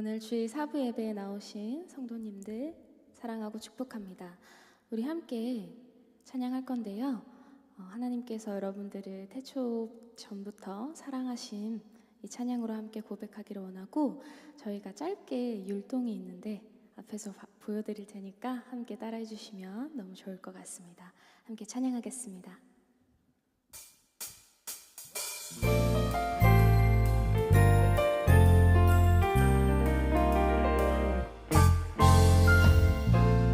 오늘 주일 사부 예배에 나오신 성도님들 사랑하고 축복합니다. 우리 함께 찬양할 건데요. 하나님께서 여러분들을 태초 전부터 사랑하신 이 찬양으로 함께 고백하기를 원하고, 저희가 짧게 율동이 있는데 앞에서 보여드릴 테니까 함께 따라해 주시면 너무 좋을 것 같습니다. 함께 찬양하겠습니다.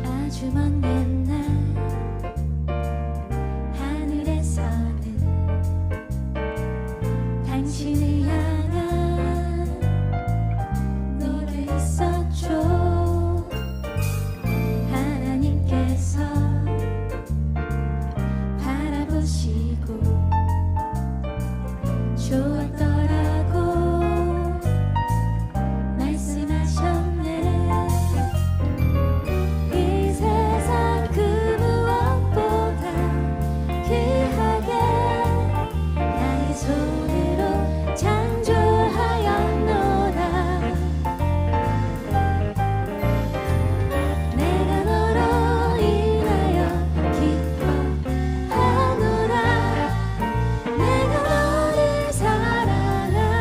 아주 먼 옛날 하늘에서는 당신을 향한 노래를 썼죠. 하나님께서 바라보시고 좋았더라고 말씀하셨네. 이 세상 그 무엇보다 귀하게 나의 손으로 창조하였노라. 내가 너로 인하여 기뻐하노라. 내가 너를 사랑하노라.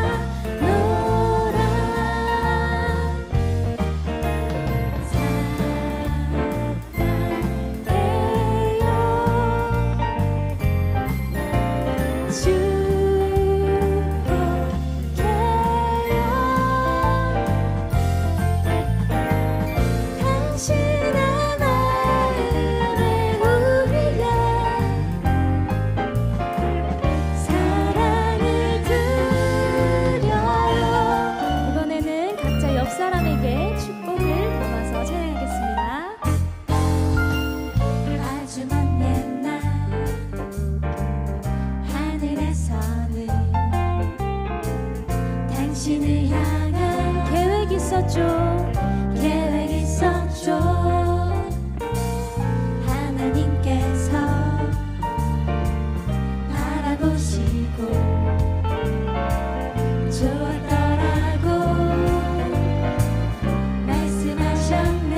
당신의 마음을 우리가 사랑을 드려요. 이번에는 각자 옆 사람에게 축복을 담아서 찬양하겠습니다. 아주 먼 옛날 하늘에서는 당신을 향한 계획 있었죠. 계획 있었죠. 하나님께서 바라보시고 좋았더라고 말씀하셨네.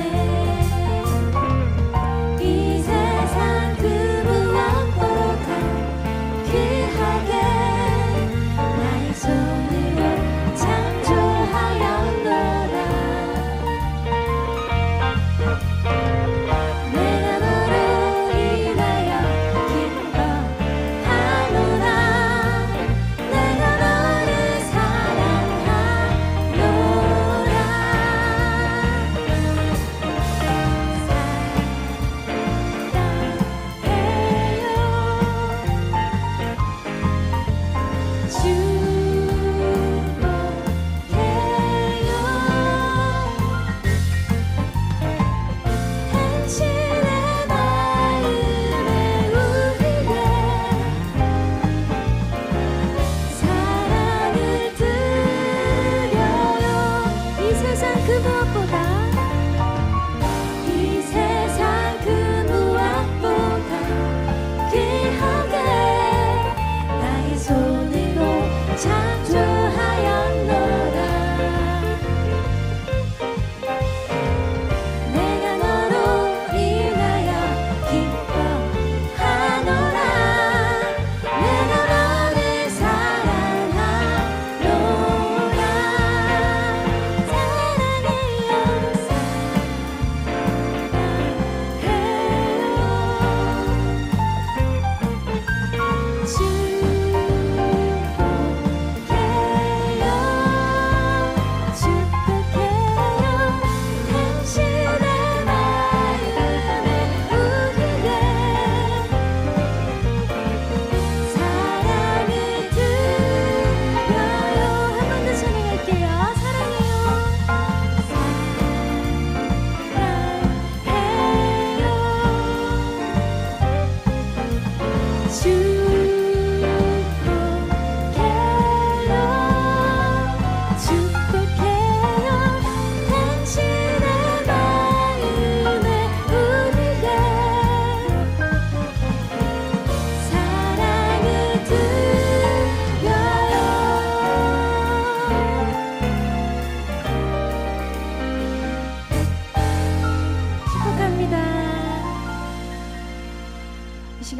이 세상 그 무엇보다 귀하게 나의 손으로 창조하였노라.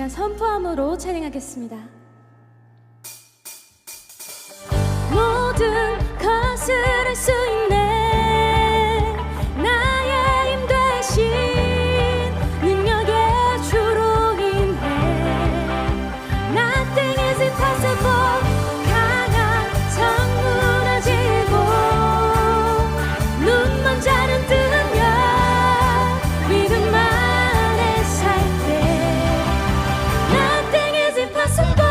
시간 선포함으로 찬양하겠습니다. 모든 것을 할 수 있네 나의 힘 되신 능력의 주로 인해 Nothing is impossible 강한 성 무너지고 눈먼 자는 뜨면 믿음 안에 살 때 Nothing is impossible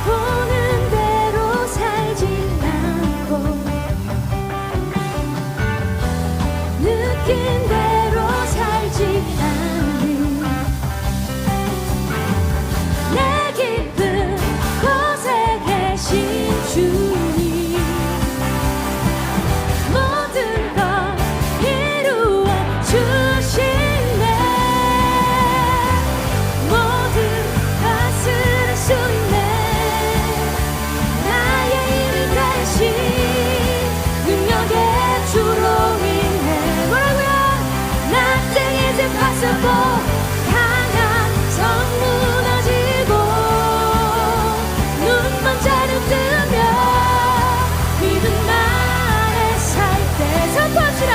보는 대로 살지 않고 느낀 대로 살지 않는 내 깊은 곳에 계신 주님 모든 걸 이루어 주시네 모든 것을 할 수 있네 나의 힘이 되신 능력의 주로 인해 뭐라고요? Nothing is impossible 강한 성 무너지고 눈먼 자는 뜨면 믿음 안에 살 때 선포합시다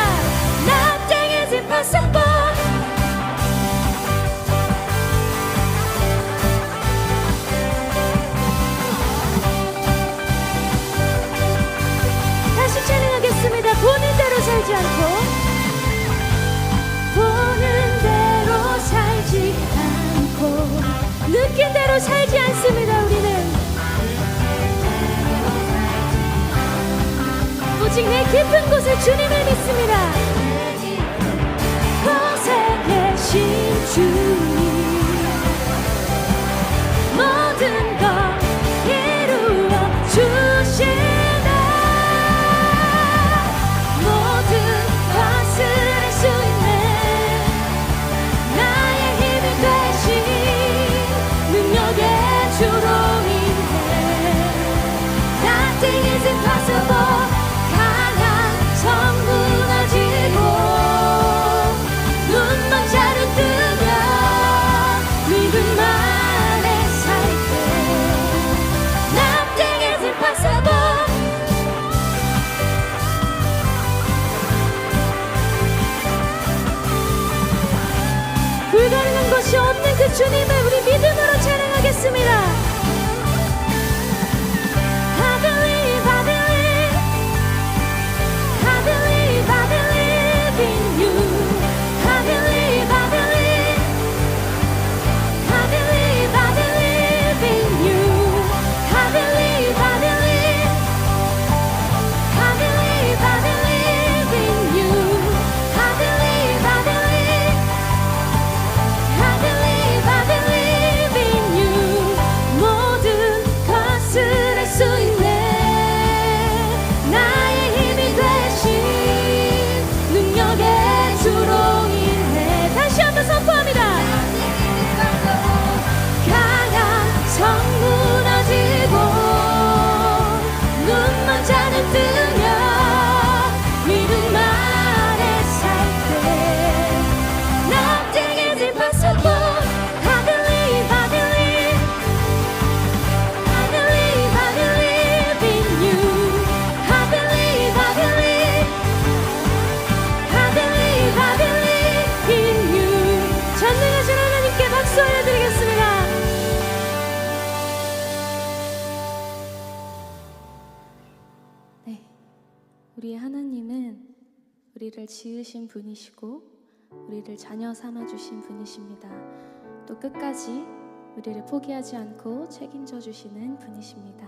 Nothing is impossible 다시 찬양하겠습니다. 보는 대로 살지 않고 보는 대로 살지 않고 느낀 대로 살지 않습니다. 우리는 오직 내 깊은 곳에 주님을 믿습니다. 곳에 계신 주님 모든 걸 이루어 주시네 모든 것을 할 수 있네 나의 힘이 되신 능력의 주로 인해 Nothing is impossible 강한 성 무너지고 눈먼 자는 뜨면 믿음 안에 살 때 Nothing is impossible 불가능한 것이 없는 그 주님을 우리 믿음으로 찬양하겠습니다. I believe, I believe, I believe, I believe in you. I believe, I believe, I believe, I believe in you. I believe, I believe, I believe, I believe in you. I believe, I believe. I believe, I believe in you. 모든 것을 할 수 있네 나의 힘이 되신 능력의 주로 인해 다시 한번 선포합니다. 강한 성 무너지고 눈먼 자는 뜨면 믿음 안에 살 때 Nothing is impossible I believe, I believe, I believe, I believe in you. I believe, I believe, I believe, I believe in you. 전능하신 하나님께 박수 올려드리겠습니다. 네, 우리의 하나님은 우리를 지으신 분이시고 우리를 자녀 삼아주신 분이십니다. 또 끝까지 우리를 포기하지 않고 책임져 주시는 분이십니다.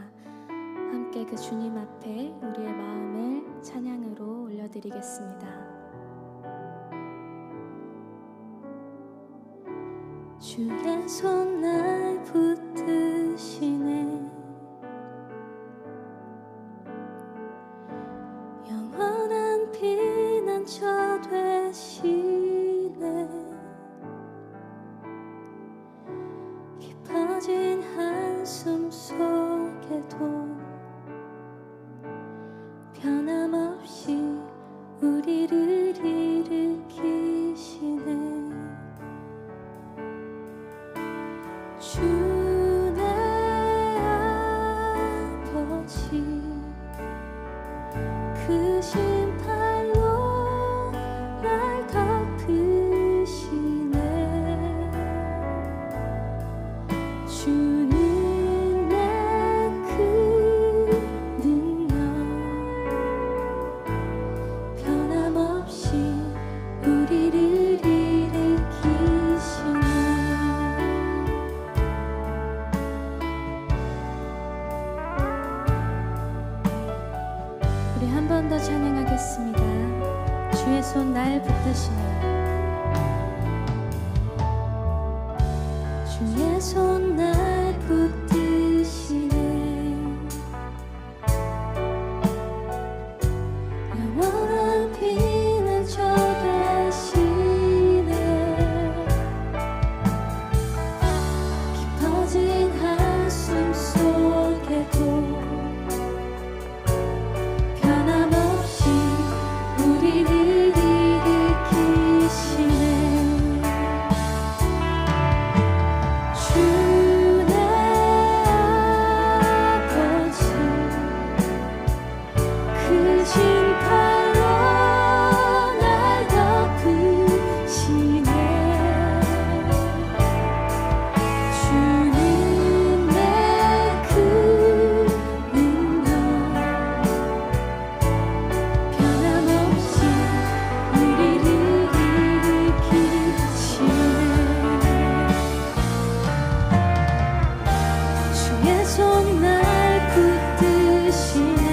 함께 그 주님 앞에 우리의 마음을 찬양으로 올려드리겠습니다. 주의 손 날 붙드시네 영원한 피난처 되시네 깊어진 변함없이 우리를 일으키시네. 주내 아버지 그 심판로 날 덮으시네. 주는 내 그 능력 변함없이 우리를 일으키시네. 우리 한 번 더 찬양하겠습니다. 주의 손 날 붙드시네. 주의 손 날 붙드시네. 영원한 피난처 되시네. 깊어진 한숨 속에도 변함없이 우리를 일으키시네. 주내 아버지 그 심판로 날 덮으시네. 주는 내 그 능력 변함없이 우리를 일으키시네. 주의 손 날 붙드시네.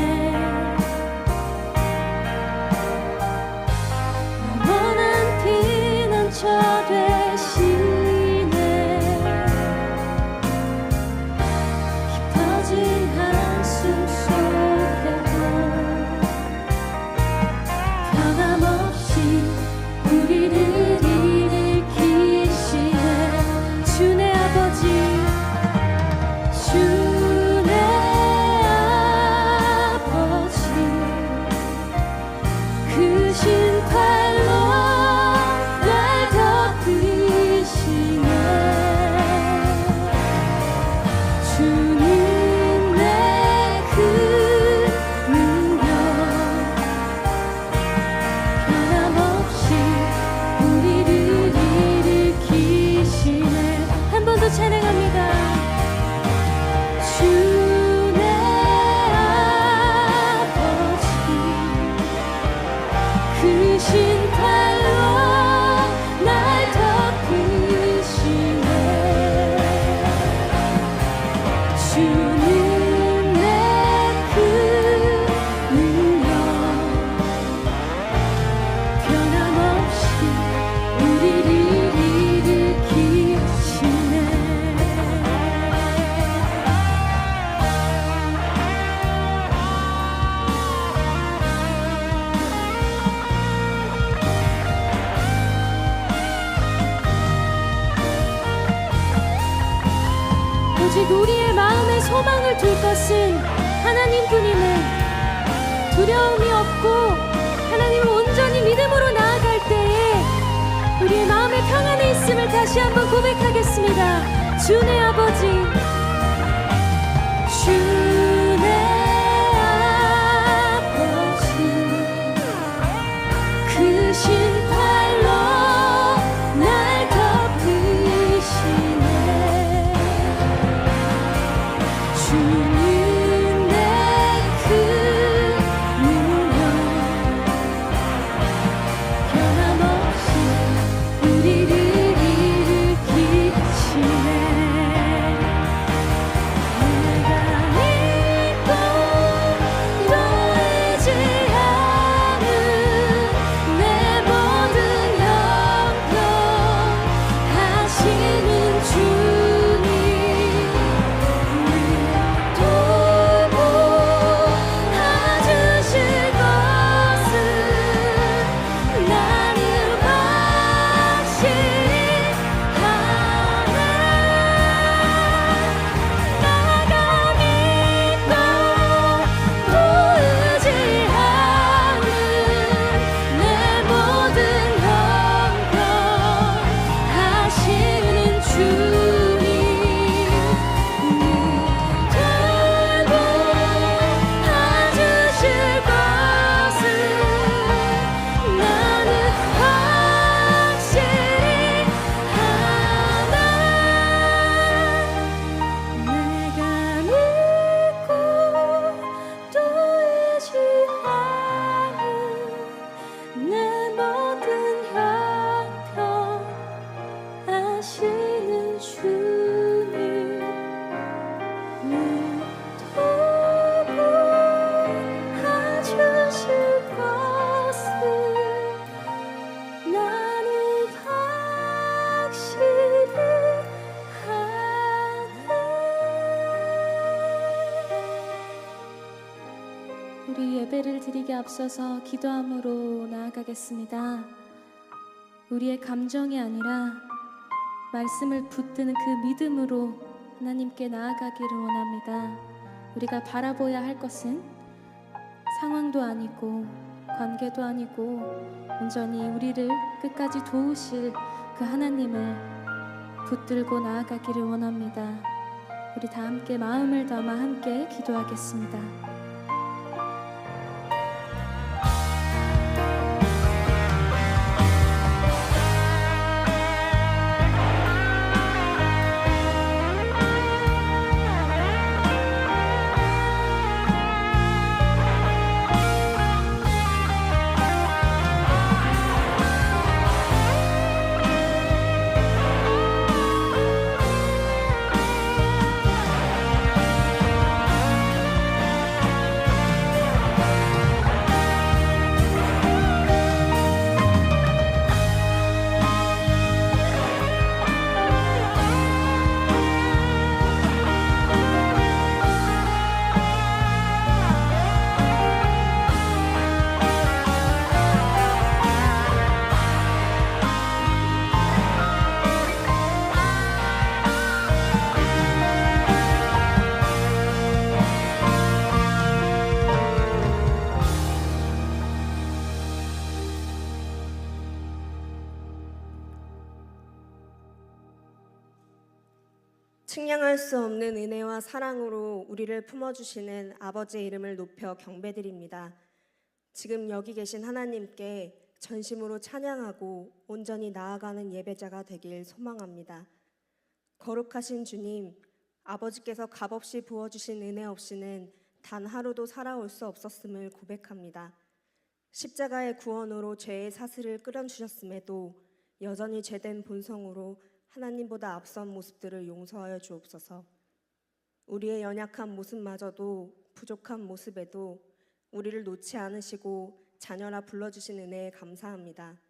영원한 피난처 되시네. 깊어진 한숨 속에도 변함없이 우리를 일으키시네. 주내 아버지 주내 아버지 그 심판로 날 덮으시네. 주는 내 그 능력 변함없이 우리를 일으키시네. 한 번 더 찬양합니다. 주내 아버지 그 심판로 날 덮으시네. 주는 내 그 능력 변함없이 우리를 일으키시네. 오직 우리의 마음에 소망을 둘 것은 하나님뿐임을, 두려움이 없고 하나님을 온전히 믿음으로 나아갈 때에 우리의 마음에 평안이 있음을 다시 한번 고백하겠습니다. 주내 아버지 주내 아버지 그 심판로 날 덮으시네. 주는 내 그 능력 변함없이 우리를 일으키시네. 드리기 앞서서 기도함으로 나아가겠습니다. 우리의 감정이 아니라 말씀을 붙드는 그 믿음으로 하나님께 나아가기를 원합니다. 우리가 바라보아야 할 것은 상황도 아니고 관계도 아니고 온전히 우리를 끝까지 도우실 그 하나님을 붙들고 나아가기를 원합니다. 우리 다 함께 마음을 담아 함께 기도하겠습니다. 측량할 수 없는 은혜와 사랑으로 우리를 품어주시는 아버지의 이름을 높여 경배드립니다. 지금 여기 계신 하나님께 전심으로 찬양하고 온전히 나아가는 예배자가 되길 소망합니다. 거룩하신 주님, 아버지께서 값없이 부어주신 은혜 없이는 단 하루도 살아올 수 없었음을 고백합니다. 십자가의 구원으로 죄의 사슬을 끌어주셨음에도 여전히 죄된 본성으로 하나님보다 앞선 모습들을 용서하여 주옵소서. 우리의 연약한 모습마저도 부족한 모습에도 우리를 놓지 않으시고 자녀라 불러주신 은혜에 감사합니다.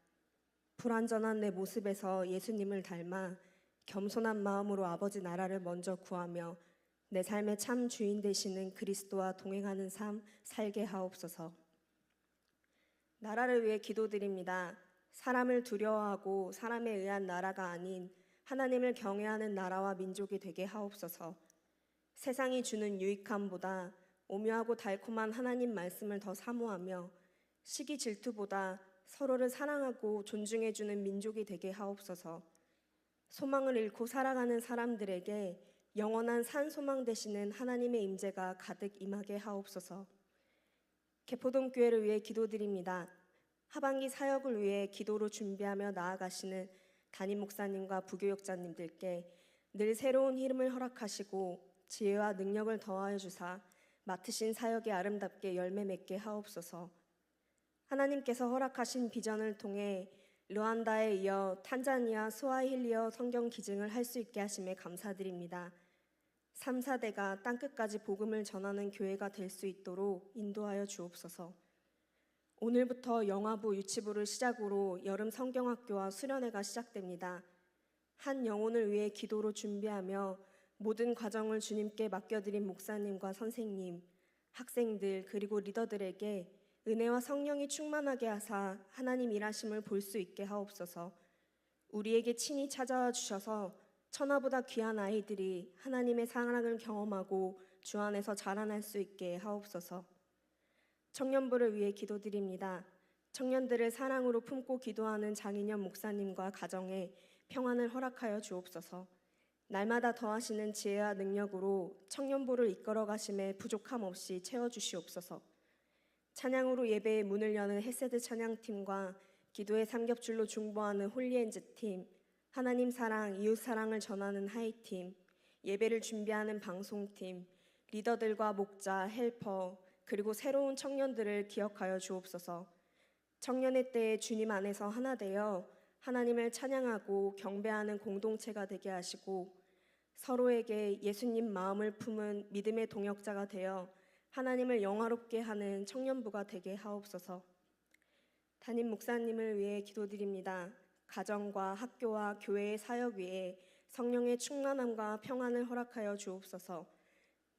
불완전한 내 모습에서 예수님을 닮아 겸손한 마음으로 아버지 나라를 먼저 구하며 내 삶의 참 주인 되시는 그리스도와 동행하는 삶 살게 하옵소서. 나라를 위해 기도드립니다. 사람을 두려워하고 사람에 의한 나라가 아닌 하나님을 경외하는 나라와 민족이 되게 하옵소서. 세상이 주는 유익함보다 오묘하고 달콤한 하나님 말씀을 더 사모하며 시기 질투보다 서로를 사랑하고 존중해주는 민족이 되게 하옵소서. 소망을 잃고 살아가는 사람들에게 영원한 산 소망 되시는 하나님의 임재가 가득 임하게 하옵소서. 개포동교회를 위해 기도드립니다. 하반기 사역을 위해 기도로 준비하며 나아가시는 담임 목사님과 부교역자님들께 늘 새로운 흐름을 허락하시고 지혜와 능력을 더하여 주사 맡으신 사역에 아름답게 열매 맺게 하옵소서. 하나님께서 허락하신 비전을 통해 르완다에 이어 탄자니아, 스와힐리어 성경 기증을 할 수 있게 하심에 감사드립니다. 3, 4대가 땅끝까지 복음을 전하는 교회가 될 수 있도록 인도하여 주옵소서. 오늘부터 영화부, 유치부를 시작으로 여름 성경학교와 수련회가 시작됩니다. 한 영혼을 위해 기도로 준비하며 모든 과정을 주님께 맡겨드린 목사님과 선생님, 학생들 그리고 리더들에게 은혜와 성령이 충만하게 하사 하나님 일하심을 볼 수 있게 하옵소서. 우리에게 친히 찾아와 주셔서 천하보다 귀한 아이들이 하나님의 사랑을 경험하고 주 안에서 자라날 수 있게 하옵소서. 청년부를 위해 기도드립니다. 청년들을 사랑으로 품고 기도하는 장인현 목사님과 가정에 평안을 허락하여 주옵소서. 날마다 더하시는 지혜와 능력으로 청년부를 이끌어 가심에 부족함 없이 채워주시옵소서. 찬양으로 예배의 문을 여는 헤세드 찬양팀과 기도의 삼겹줄로 중보하는 홀리엔즈팀, 하나님 사랑, 이웃 사랑을 전하는 하이팀, 예배를 준비하는 방송팀, 리더들과 목자, 헬퍼, 그리고 새로운 청년들을 기억하여 주옵소서. 청년의 때에 주님 안에서 하나 되어 하나님을 찬양하고 경배하는 공동체가 되게 하시고 서로에게 예수님 마음을 품은 믿음의 동역자가 되어 하나님을 영화롭게 하는 청년부가 되게 하옵소서. 담임 목사님을 위해 기도드립니다. 가정과 학교와 교회의 사역 위에 성령의 충만함과 평안을 허락하여 주옵소서.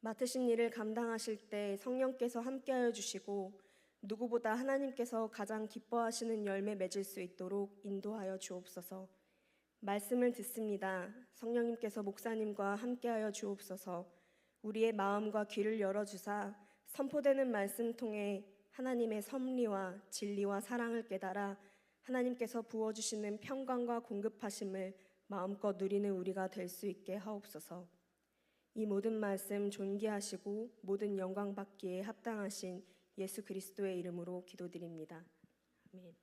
맡으신 일을 감당하실 때 성령께서 함께하여 주시고 누구보다 하나님께서 가장 기뻐하시는 열매 맺을 수 있도록 인도하여 주옵소서. 말씀을 듣습니다. 성령님께서 목사님과 함께하여 주옵소서. 우리의 마음과 귀를 열어주사 선포되는 말씀 통해 하나님의 섭리와 진리와 사랑을 깨달아 하나님께서 부어주시는 평강과 공급하심을 마음껏 누리는 우리가 될 수 있게 하옵소서. 이 모든 말씀 존귀하시고 모든 영광 받기에 합당하신 예수 그리스도의 이름으로 기도드립니다. 아멘.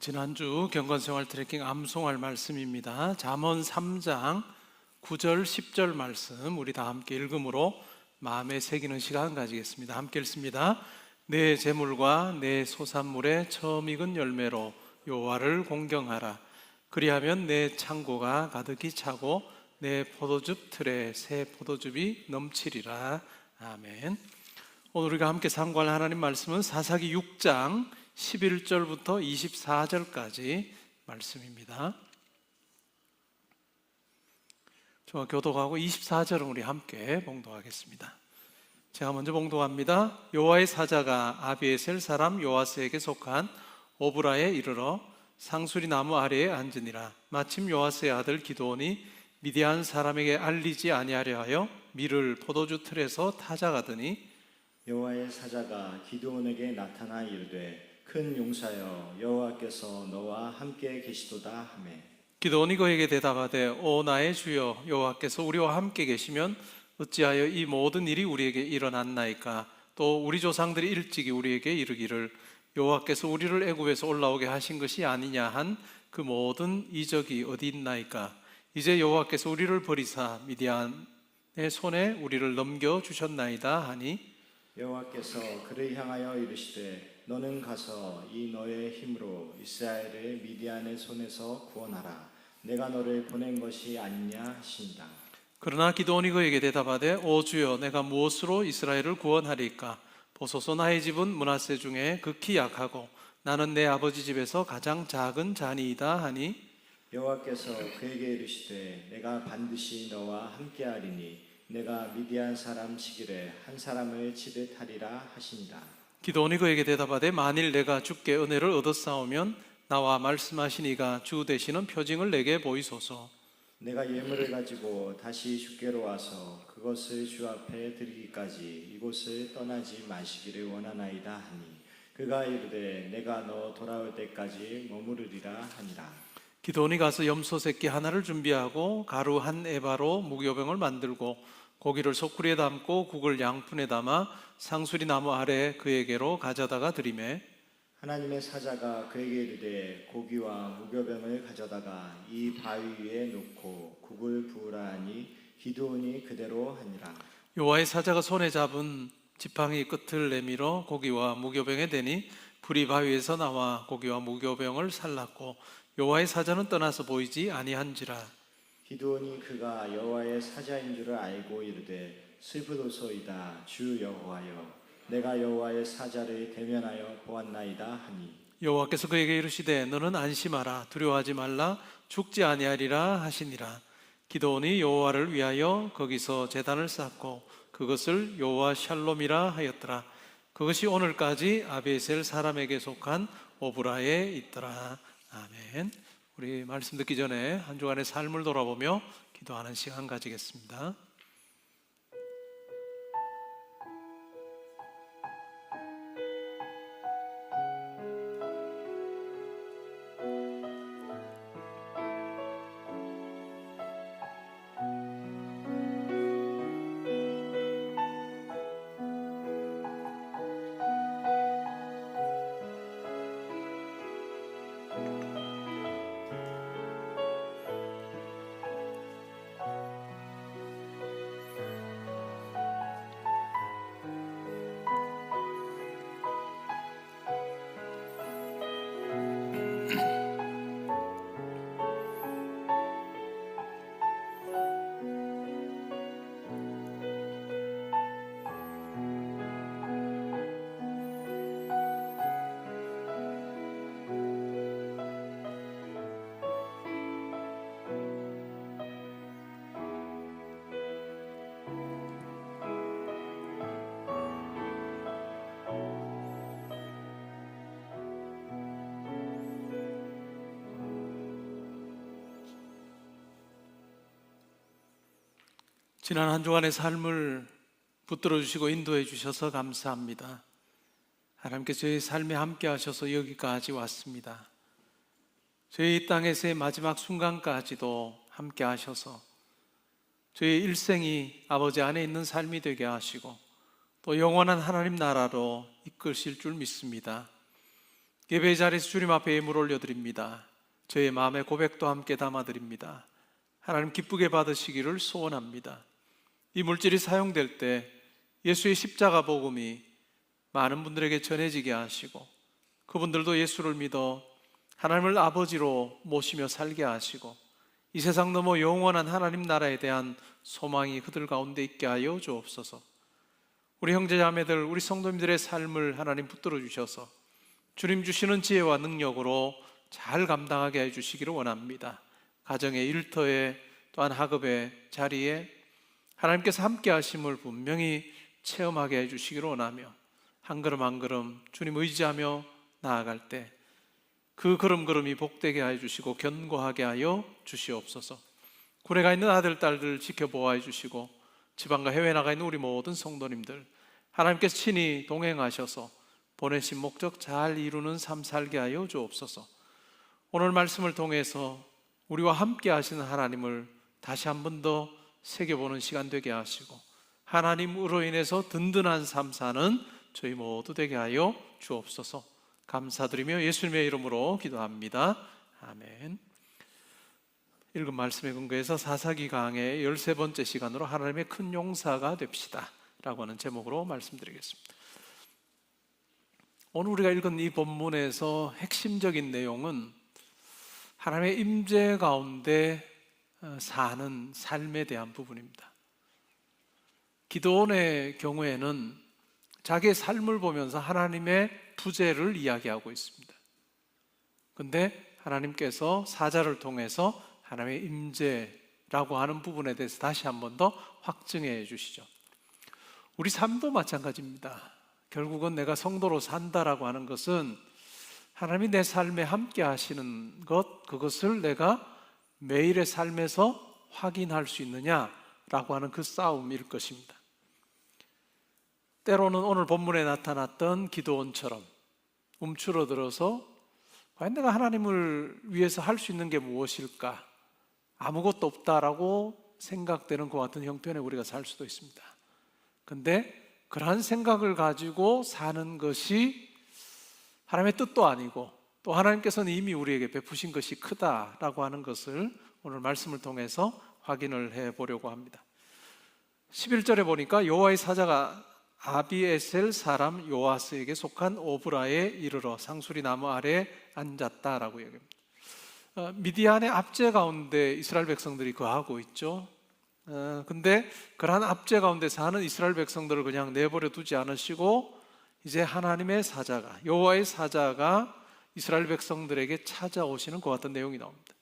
지난주 경건생활 트래킹 암송할 말씀입니다. 잠언 3장 9절 10절 말씀 우리 다 함께 읽음으로 마음에 새기는 시간 가지겠습니다. 함께 읽습니다. 내 재물과 내 소산물의 처음 익은 열매로 여호와를 공경하라. 그리하면 내 창고가 가득히 차고 내 포도즙 틀에 새 포도즙이 넘치리라. 아멘. 오늘 우리가 함께 상고할 하나님 말씀은 사사기 6장 11절부터 24절까지 말씀입니다. 저와 교독하고 24절은 우리 함께 봉독하겠습니다. 제가 먼저 봉독합니다. 여호와의 사자가 아비에셀 사람 요아스에게 속한 오브라에 이르러 상수리 나무 아래에 앉으니라. 마침 요아스의 아들 기드온이 미디안 사람에게 알리지 아니하려 하여 밀을 포도주 틀에서 타작하더니 여호와의 사자가 기드온에게 나타나 이르되 큰 용사여 여호와께서 너와 함께 계시도다 하매 기드온이 그에게 대답하되 오 나의 주여 여호와께서 우리와 함께 계시면 어찌하여 이 모든 일이 우리에게 일어났나이까. 또 우리 조상들이 일찍이 우리에게 이르기를 여호와께서 우리를 애굽에서 올라오게 하신 것이 아니냐 한 그 모든 이적이 어디 있나이까. 이제 여호와께서 우리를 버리사 미디안의 손에 우리를 넘겨 주셨나이다 하니 여호와께서 그를 향하여 이르시되 너는 가서 이 너의 힘으로 이스라엘을 미디안의 손에서 구원하라. 내가 너를 보낸 것이 아니냐 하신다. 그러나 기드온이 그에게 대답하되 오 주여 내가 무엇으로 이스라엘을 구원하리까. 보소서 나의 집은 므낫세 중에 극히 약하고 나는 내 아버지 집에서 가장 작은 자니이다 하니 여호와께서 그에게 이르시되 내가 반드시 너와 함께하리니 내가 미디안 사람 시길에 한 사람을 치듯 하리라 하신다. 기드온이 그에게 대답하되 만일 내가 주께 은혜를 얻었사오면 나와 말씀하신 이가 주 되시는 표징을 내게 보이소서. 내가 예물을 가지고 다시 주께로 와서 그것을 주 앞에 드리기까지 이곳을 떠나지 마시기를 원하나이다 하니 그가 이르되 내가 너 돌아올 때까지 머무르리라 하니라. 기드온이 가서 염소 새끼 하나를 준비하고 가루 한 에바로 무교병을 만들고 고기를 소쿠리에 담고 국을 양푼에 담아 상수리 나무 아래 그에게로 가져다가 드리매 하나님의 사자가 그에게 이르되 고기와 무교병을 가져다가 이 바위 위에 놓고 국을 부으라 하니 기드온이 그대로 하니라. 여호와의 사자가 손에 잡은 지팡이 끝을 내밀어 고기와 무교병에 대니 불이 바위에서 나와 고기와 무교병을 살랐고 여호와의 사자는 떠나서 보이지 아니한지라. 기드온이 그가 여호와의 사자인 줄을 알고 이르되 슬프도소이다. 주 여호와여 내가 여호와의 사자를 대면하여 보았나이다 하니 여호와께서 그에게 이르시되 너는 안심하라 두려워하지 말라 죽지 아니하리라 하시니라. 기드온이 여호와를 위하여 거기서 제단을 쌓고 그것을 여호와 샬롬이라 하였더라. 그것이 오늘까지 아비에셀 사람에게 속한 오브라에 있더라. 아멘. 우리 말씀 듣기 전에 한 주간의 삶을 돌아보며 기도하는 시간 가지겠습니다. 지난 한 주간의 삶을 붙들어 주시고 인도해 주셔서 감사합니다. 하나님께서 저희 삶에 함께 하셔서 여기까지 왔습니다. 저희 이 땅에서의 마지막 순간까지도 함께 하셔서 저희 일생이 아버지 안에 있는 삶이 되게 하시고 또 영원한 하나님 나라로 이끄실 줄 믿습니다. 예배 자리에서 주님 앞에 예물 올려드립니다. 저의 마음의 고백도 함께 담아드립니다. 하나님 기쁘게 받으시기를 소원합니다. 이 물질이 사용될 때 예수의 십자가 복음이 많은 분들에게 전해지게 하시고 그분들도 예수를 믿어 하나님을 아버지로 모시며 살게 하시고 이 세상 넘어 영원한 하나님 나라에 대한 소망이 그들 가운데 있게 하여 주옵소서. 우리 형제자매들, 우리 성도님들의 삶을 하나님 붙들어 주셔서 주님 주시는 지혜와 능력으로 잘 감당하게 해주시기를 원합니다. 가정의 일터에 또한 학업의 자리에 하나님께서 함께 하심을 분명히 체험하게 해주시기를 원하며 한 걸음 한 걸음 주님 의지하며 나아갈 때 그 걸음걸음이 복되게 하여 주시고 견고하게 하여 주시옵소서. 군에 가 있는 아들, 딸들 지켜보아 주시고 지방과 해외 나가 있는 우리 모든 성도님들 하나님께서 친히 동행하셔서 보내신 목적 잘 이루는 삶 살게 하여 주옵소서. 오늘 말씀을 통해서 우리와 함께 하시는 하나님을 다시 한 번 더 새겨보는 시간 되게 하시고 하나님으로 인해서 든든한 삶 사는 저희 모두 되게 하여 주옵소서. 감사드리며 예수님의 이름으로 기도합니다. 아멘. 읽은 말씀에 근거해서 사사기 강의 13번째 시간으로 하나님의 큰 용사가 됩시다 라고 하는 제목으로 말씀드리겠습니다. 오늘 우리가 읽은 이 본문에서 핵심적인 내용은 하나님의 임재 가운데 사는 삶에 대한 부분입니다. 기드온의 경우에는 자기의 삶을 보면서 하나님의 부재를 이야기하고 있습니다. 그런데 하나님께서 사자를 통해서 하나님의 임재라고 하는 부분에 대해서 다시 한 번 더 확증해 주시죠. 우리 삶도 마찬가지입니다. 결국은 내가 성도로 산다라고 하는 것은 하나님이 내 삶에 함께 하시는 것, 그것을 내가 매일의 삶에서 확인할 수 있느냐라고 하는 그 싸움일 것입니다. 때로는 오늘 본문에 나타났던 기드온처럼 움츠러들어서 과연 내가 하나님을 위해서 할 수 있는 게 무엇일까? 아무것도 없다라고 생각되는 것 같은 형편에 우리가 살 수도 있습니다. 그런데 그러한 생각을 가지고 사는 것이 하나님의 뜻도 아니고 또 하나님께서는 이미 우리에게 베푸신 것이 크다라고 하는 것을 오늘 말씀을 통해서 확인을 해보려고 합니다. 11절에 보니까 여호와의 사자가 아비에셀 사람 요아스에게 속한 오브라에 이르러 상수리 나무 아래에 앉았다라고 얘기합니다. 미디안의 압제 가운데 이스라엘 백성들이 거하고 있죠. 근데 그러한 압제 가운데 사는 이스라엘 백성들을 그냥 내버려 두지 않으시고 이제 하나님의 사자가, 여호와의 사자가 이스라엘 백성들에게 찾아오시는 것 같은 내용이 나옵니다.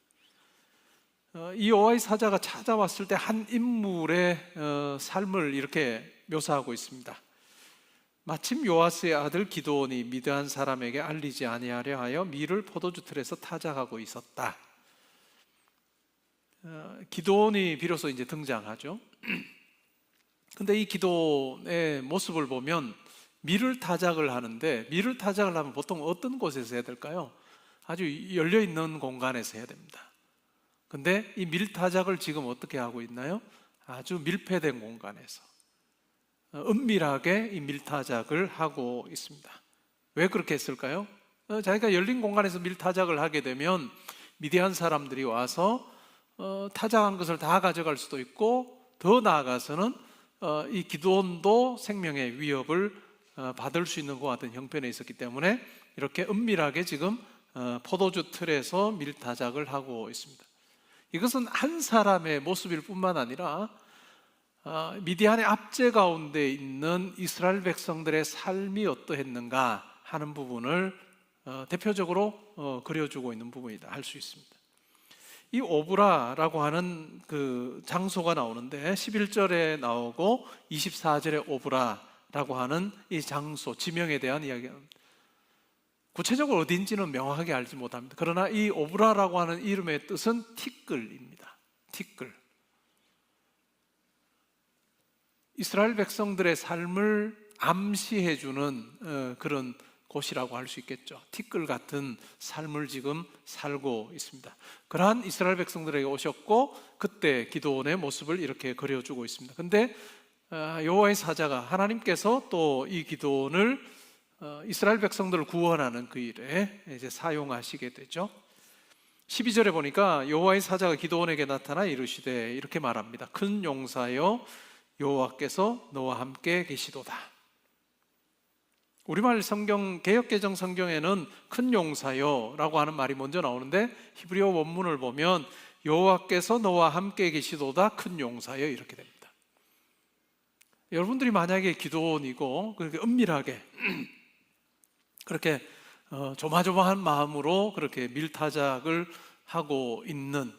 이 여호와의 사자가 찾아왔을 때 한 인물의 삶을 이렇게 묘사하고 있습니다. 마침 요아스의 아들 기드온이 미드안 사람에게 알리지 아니하려 하여 밀을 포도주 틀에서 타작하고 있었다. 기드온이 비로소 이제 등장하죠. 근데 이 기드온의 모습을 보면 밀을 타작을 하는데, 밀을 타작을 하면 보통 어떤 곳에서 해야 될까요? 아주 열려있는 공간에서 해야 됩니다. 근데 이 밀타작을 지금 어떻게 하고 있나요? 아주 밀폐된 공간에서 은밀하게 이 밀타작을 하고 있습니다. 왜 그렇게 했을까요? 자기가 열린 공간에서 밀타작을 하게 되면 미디안 사람들이 와서 타작한 것을 다 가져갈 수도 있고, 더 나아가서는 이 기드온도 생명의 위협을 받을 수 있는 것 같은 형편에 있었기 때문에 이렇게 은밀하게 지금 포도주 틀에서 밀타작을 하고 있습니다. 이것은 한 사람의 모습일 뿐만 아니라 미디안의 압제 가운데 있는 이스라엘 백성들의 삶이 어떠했는가 하는 부분을 대표적으로 그려주고 있는 부분이다 할 수 있습니다. 이 오브라라고 하는 그 장소가 나오는데 11절에 나오고 24절에 오브라라고 하는 이 장소, 지명에 대한 이야기가 나옵니다. 구체적으로 어딘지는 명확하게 알지 못합니다. 그러나 이 오브라라고 하는 이름의 뜻은 티끌입니다. 티끌. 이스라엘 백성들의 삶을 암시해주는 그런 곳이라고 할 수 있겠죠. 티끌 같은 삶을 지금 살고 있습니다. 그러한 이스라엘 백성들에게 오셨고 그때 기드온의 모습을 이렇게 그려주고 있습니다. 근데 여호와의 사자가 하나님께서 또 이 기드온을 이스라엘 백성들을 구원하는 그 일에 이제 사용하시게 되죠. 12절에 보니까 여호와의 사자가 기드온에게 나타나 이르시되 이렇게 말합니다. 큰 용사여 여호와께서 너와 함께 계시도다. 우리말 성경 개역개정 성경에는 큰 용사여라고 하는 말이 먼저 나오는데 히브리어 원문을 보면 여호와께서 너와 함께 계시도다 큰 용사여 이렇게 됩니다. 여러분들이 만약에 기드온이고 그렇게 은밀하게 그렇게 조마조마한 마음으로 그렇게 밀타작을 하고 있는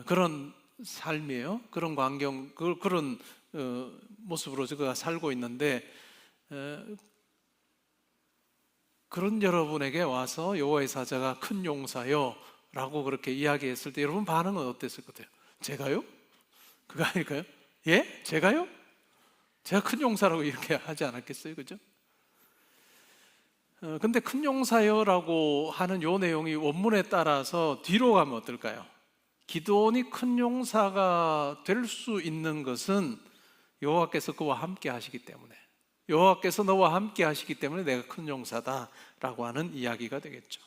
그런 삶이에요. 그런 광경, 그런 모습으로 제가 살고 있는데 그런 여러분에게 와서 여호와의 사자가 큰 용사요 라고 그렇게 이야기했을 때 여러분 반응은 어땠을 것 같아요? 제가요? 그거 아닐까요? 예? 제가요? 제가 큰 용사라고 이렇게 하지 않았겠어요? 그죠? 근데 큰 용사요라고 하는 요 내용이 원문에 따라서 뒤로 가면 어떨까요? 기드온이 큰 용사가 될 수 있는 것은 여호와께서 그와 함께 하시기 때문에, 여호와께서 너와 함께 하시기 때문에 내가 큰 용사다라고 하는 이야기가 되겠죠.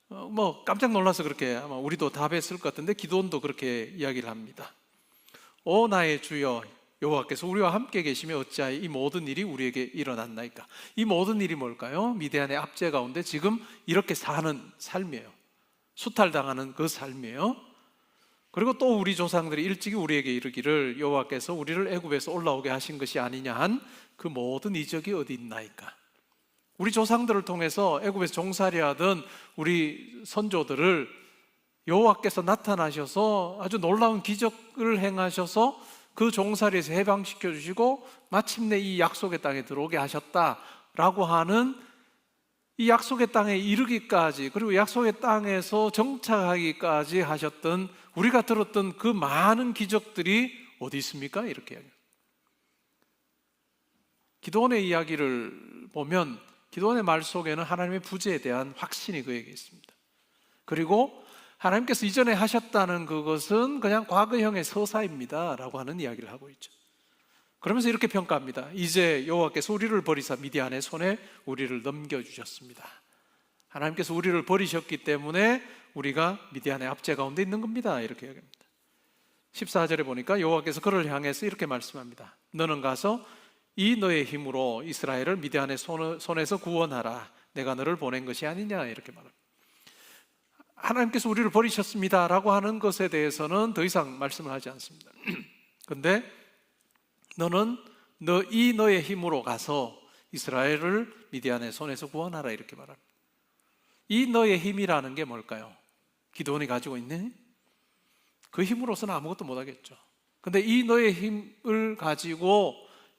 뭐 깜짝 놀라서 그렇게 아마 우리도 답했을 것 같은데 기드온도 그렇게 이야기를 합니다. 오 나의 주여 여호와께서 우리와 함께 계시며 어찌하여 이 모든 일이 우리에게 일어났나이까. 이 모든 일이 뭘까요? 미디안의 압제 가운데 지금 이렇게 사는 삶이에요. 수탈당하는 그 삶이에요. 그리고 또 우리 조상들이 일찍이 우리에게 이르기를 여호와께서 우리를 애굽에서 올라오게 하신 것이 아니냐 한 그 모든 이적이 어디 있나이까. 우리 조상들을 통해서 애굽에서 종살이하던 우리 선조들을 여호와께서 나타나셔서 아주 놀라운 기적을 행하셔서 그 종살이에서 해방시켜 주시고 마침내 이 약속의 땅에 들어오게 하셨다라고 하는 이 약속의 땅에 이르기까지, 그리고 약속의 땅에서 정착하기까지 하셨던, 우리가 들었던 그 많은 기적들이 어디 있습니까? 이렇게 이야기합니다. 기드온의 이야기를 보면 기드온의 말 속에는 하나님의 부재에 대한 확신이 그에게 있습니다. 그리고 하나님께서 이전에 하셨다는 그것은 그냥 과거형의 서사입니다 라고 하는 이야기를 하고 있죠. 그러면서 이렇게 평가합니다. 이제 여호와께서 우리를 버리사 미디안의 손에 우리를 넘겨주셨습니다. 하나님께서 우리를 버리셨기 때문에 우리가 미디안의 압제 가운데 있는 겁니다. 이렇게 이야기합니다. 14절에 보니까 여호와께서 그를 향해서 이렇게 말씀합니다. 너는 가서 이 너의 힘으로 이스라엘을 미디안의 손에서 구원하라. 내가 너를 보낸 것이 아니냐 이렇게 말합니다. 하나님께서 우리를 버리셨습니다 라고 하는 것에 대해서는 더 이상 말씀을 하지 않습니다. 그런데 너는 너의 힘으로 가서 이스라엘을 미디안의 손에서 구원하라 이렇게 말합니다. 이 너의 힘이라는 게 뭘까요? 기드온이 가지고 있는 그 힘으로서는 아무것도 못하겠죠. 그런데 이 너의 힘을 가지고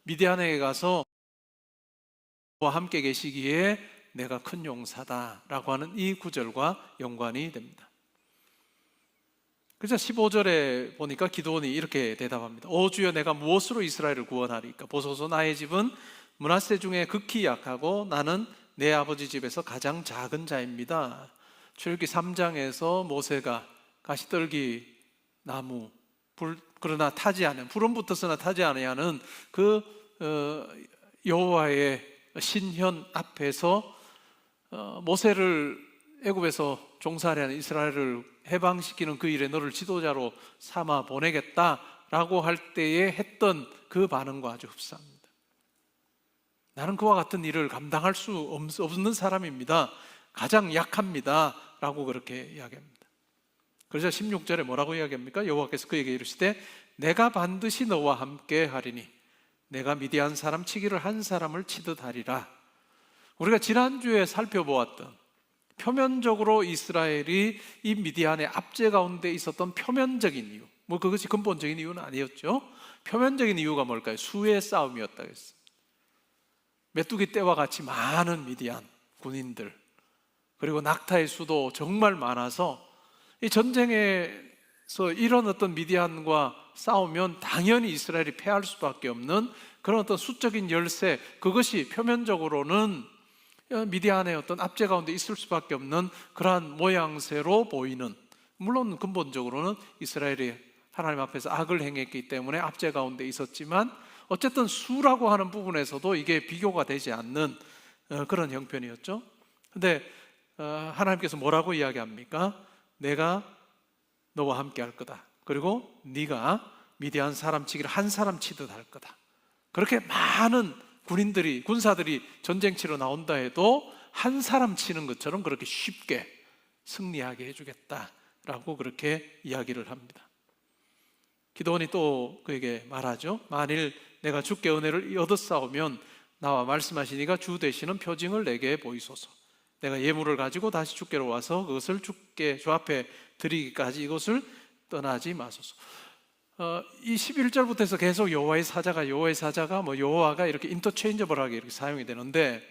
미디안에 가서 너와 함께 계시기에 내가 큰 용사다라고 하는 이 구절과 연관이 됩니다. 그래서 15절에 보니까 기드온이 이렇게 대답합니다. 오 주여 내가 무엇으로 이스라엘을 구원하리까? 보소서 나의 집은 므낫세 중에 극히 약하고 나는 내 아버지 집에서 가장 작은 자입니다. 출애굽기 3장에서 모세가 가시떨기 나무 그러나 타지 않은, 불은 붙었으나 타지 아니하는 그 여호와의 신현 앞에서 모세를 애굽에서 종살이하는 이스라엘을 해방시키는 그 일에 너를 지도자로 삼아 보내겠다라고 할 때에 했던 그 반응과 아주 흡사합니다. 나는 그와 같은 일을 감당할 수 없는 사람입니다. 가장 약합니다 라고 그렇게 이야기합니다. 그래서 16절에 뭐라고 이야기합니까? 여호와께서 그에게 이르시되 내가 반드시 너와 함께 하리니 내가 미디안 사람 치기를 한 사람을 치듯 하리라. 우리가 지난주에 살펴보았던 표면적으로 이스라엘이 이 미디안의 압제 가운데 있었던 표면적인 이유, 뭐 그것이 근본적인 이유는 아니었죠. 표면적인 이유가 뭘까요? 수의 싸움이었다고 했어요. 메뚜기 떼와 같이 많은 미디안 군인들, 그리고 낙타의 수도 정말 많아서 이 전쟁에서 이런 어떤 미디안과 싸우면 당연히 이스라엘이 패할 수밖에 없는 그런 어떤 수적인 열세, 그것이 표면적으로는 미디안의 어떤 압제 가운데 있을 수밖에 없는 그러한 모양새로 보이는, 물론 근본적으로는 이스라엘이 하나님 앞에서 악을 행했기 때문에 압제 가운데 있었지만 어쨌든 수라고 하는 부분에서도 이게 비교가 되지 않는 그런 형편이었죠. 근데 하나님께서 뭐라고 이야기합니까? 내가 너와 함께 할 거다. 그리고 네가 미디안 사람 치기를 한 사람 치듯 할 거다. 그렇게 많은 군사들이 전쟁 치러 나온다 해도 한 사람 치는 것처럼 그렇게 쉽게 승리하게 해주겠다라고 그렇게 이야기를 합니다. 기드온이 또 그에게 말하죠. 만일 내가 주께 은혜를 얻었사오면 나와 말씀하시니가 주 되시는 표징을 내게 보이소서. 내가 예물을 가지고 다시 주께로 와서 그것을 주 앞에 드리기까지 이것을 떠나지 마소서. 이 11절부터 해서 계속 여호와의 사자가 여호와가 이렇게 인터체인저블하게 이렇게 사용이 되는데,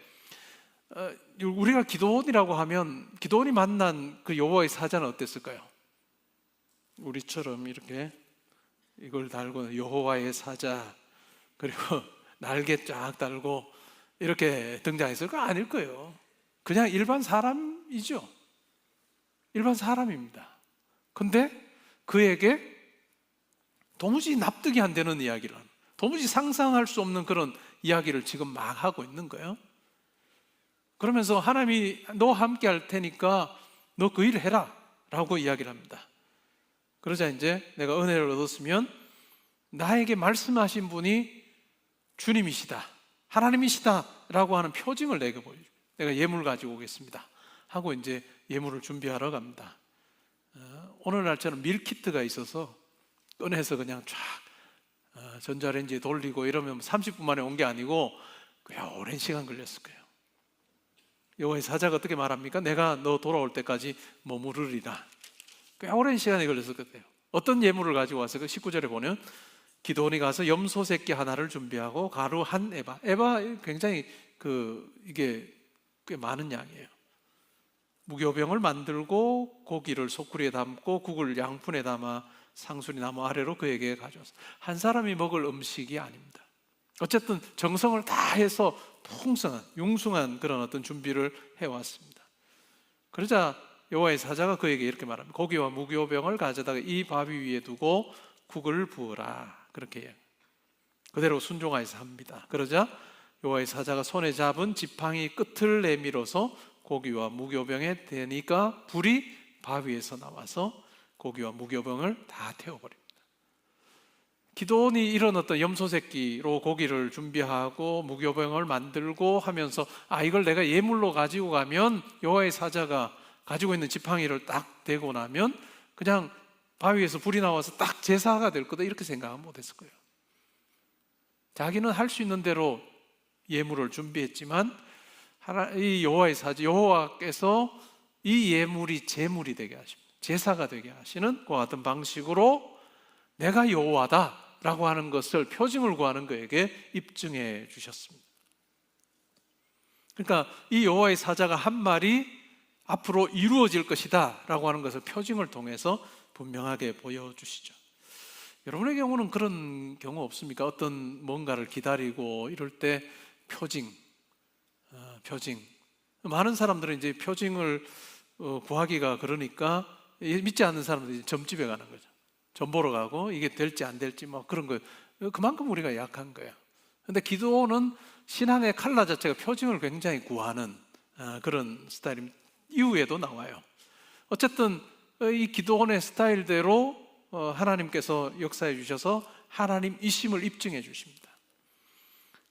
우리가 기드온이라고 하면 기드온이 만난 그 여호와의 사자는 어땠을까요? 우리처럼 이렇게 이걸 달고 여호와의 사자, 그리고 날개 쫙 달고 이렇게 등장했을 거 아닐 거예요. 그냥 일반 사람이죠. 일반 사람입니다. 근데 그에게 도무지 납득이 안 되는 이야기를, 도무지 상상할 수 없는 그런 이야기를 지금 막 하고 있는 거예요. 그러면서 하나님이 너와 함께 할 테니까 너 그 일을 해라 라고 이야기를 합니다. 그러자 이제 내가 은혜를 얻었으면 나에게 말씀하신 분이 주님이시다, 하나님이시다 라고 하는 표징을 내게 보여줘요. 내가 예물 가지고 오겠습니다 하고 이제 예물을 준비하러 갑니다. 오늘날처럼 밀키트가 있어서 꺼내서 그냥 쫙 전자레인지에 돌리고 이러면 30분 만에 온 게 아니고 꽤 오랜 시간 걸렸을 거예요. 여호와의 사자가 어떻게 말합니까? 내가 너 돌아올 때까지 머무르리라. 꽤 오랜 시간이 걸렸을 거예요. 어떤 예물을 가지고 와서 그 19절에 보면 기드온이 가서 염소 새끼 하나를 준비하고 가루 한 에바 굉장히 이게 꽤 많은 양이에요. 무교병을 만들고 고기를 소쿠리에 담고 국을 양푼에 담아 상수리 나무 아래로 그에게 가져왔어. 한 사람이 먹을 음식이 아닙니다. 어쨌든 정성을 다해서 풍성한 융숭한 그런 어떤 준비를 해왔습니다. 그러자 여호와의 사자가 그에게 이렇게 말합니다. 고기와 무교병을 가져다가 이 바위 위에 두고 국을 부으라. 그렇게 그대로 순종하여서 합니다. 그러자 여호와의 사자가 손에 잡은 지팡이 끝을 내밀어서 고기와 무교병에 대니까 불이 바위에서 나와서 고기와 무교병을 다 태워버립니다. 기드온이 이런 어떤 염소 새끼로 고기를 준비하고 무교병을 만들고 하면서 이걸 내가 예물로 가지고 가면 여호와의 사자가 가지고 있는 지팡이를 딱 대고 나면 그냥 바위에서 불이 나와서 딱 제사가 될 거다 이렇게 생각은 못했을 거예요. 자기는 할 수 있는 대로 예물을 준비했지만 이 여호와의 사자, 여호와께서 이 예물이 제물이 되게 하십니다. 제사가 되게 하시는 그와 같은 방식으로 내가 여호와다라고 하는 것을 표징을 구하는 그에게 입증해 주셨습니다. 그러니까 이 여호와의 사자가 한 말이 앞으로 이루어질 것이다 라고 하는 것을 표징을 통해서 분명하게 보여주시죠. 여러분의 경우는 그런 경우 없습니까? 어떤 뭔가를 기다리고 이럴 때 표징. 많은 사람들은 이제 표징을 구하기가 그러니까 믿지 않는 사람들이 점집에 가는 거죠. 점 보러 가고 이게 될지 안 될지 뭐 그런 거. 그만큼 우리가 약한 거예요. 근데 기도는 신앙의 칼라 자체가 표징을 굉장히 구하는 그런 스타일입니다. 이후에도 나와요. 어쨌든 이 기도원의 스타일대로 하나님께서 역사해 주셔서 하나님이심을 입증해 주십니다.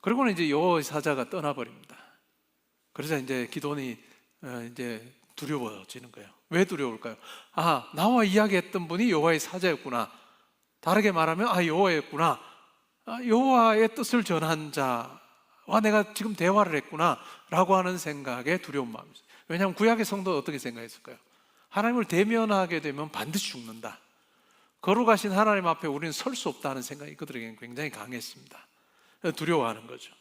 그리고는 이제 여호와의 사자가 떠나버립니다. 그래서 이제 기도원이 이제 두려워지는 거예요. 왜 두려울까요? 나와 이야기했던 분이 여호와의 사자였구나. 다르게 말하면 여호와였구나. 여호와의 뜻을 전한 자와 내가 지금 대화를 했구나 라고 하는 생각에 두려운 마음이 있어요. 왜냐하면 구약의 성도는 어떻게 생각했을까요? 하나님을 대면하게 되면 반드시 죽는다. 거룩하신 하나님 앞에 우리는 설 수 없다는 생각이 그들에게는 굉장히 강했습니다. 두려워하는 거죠.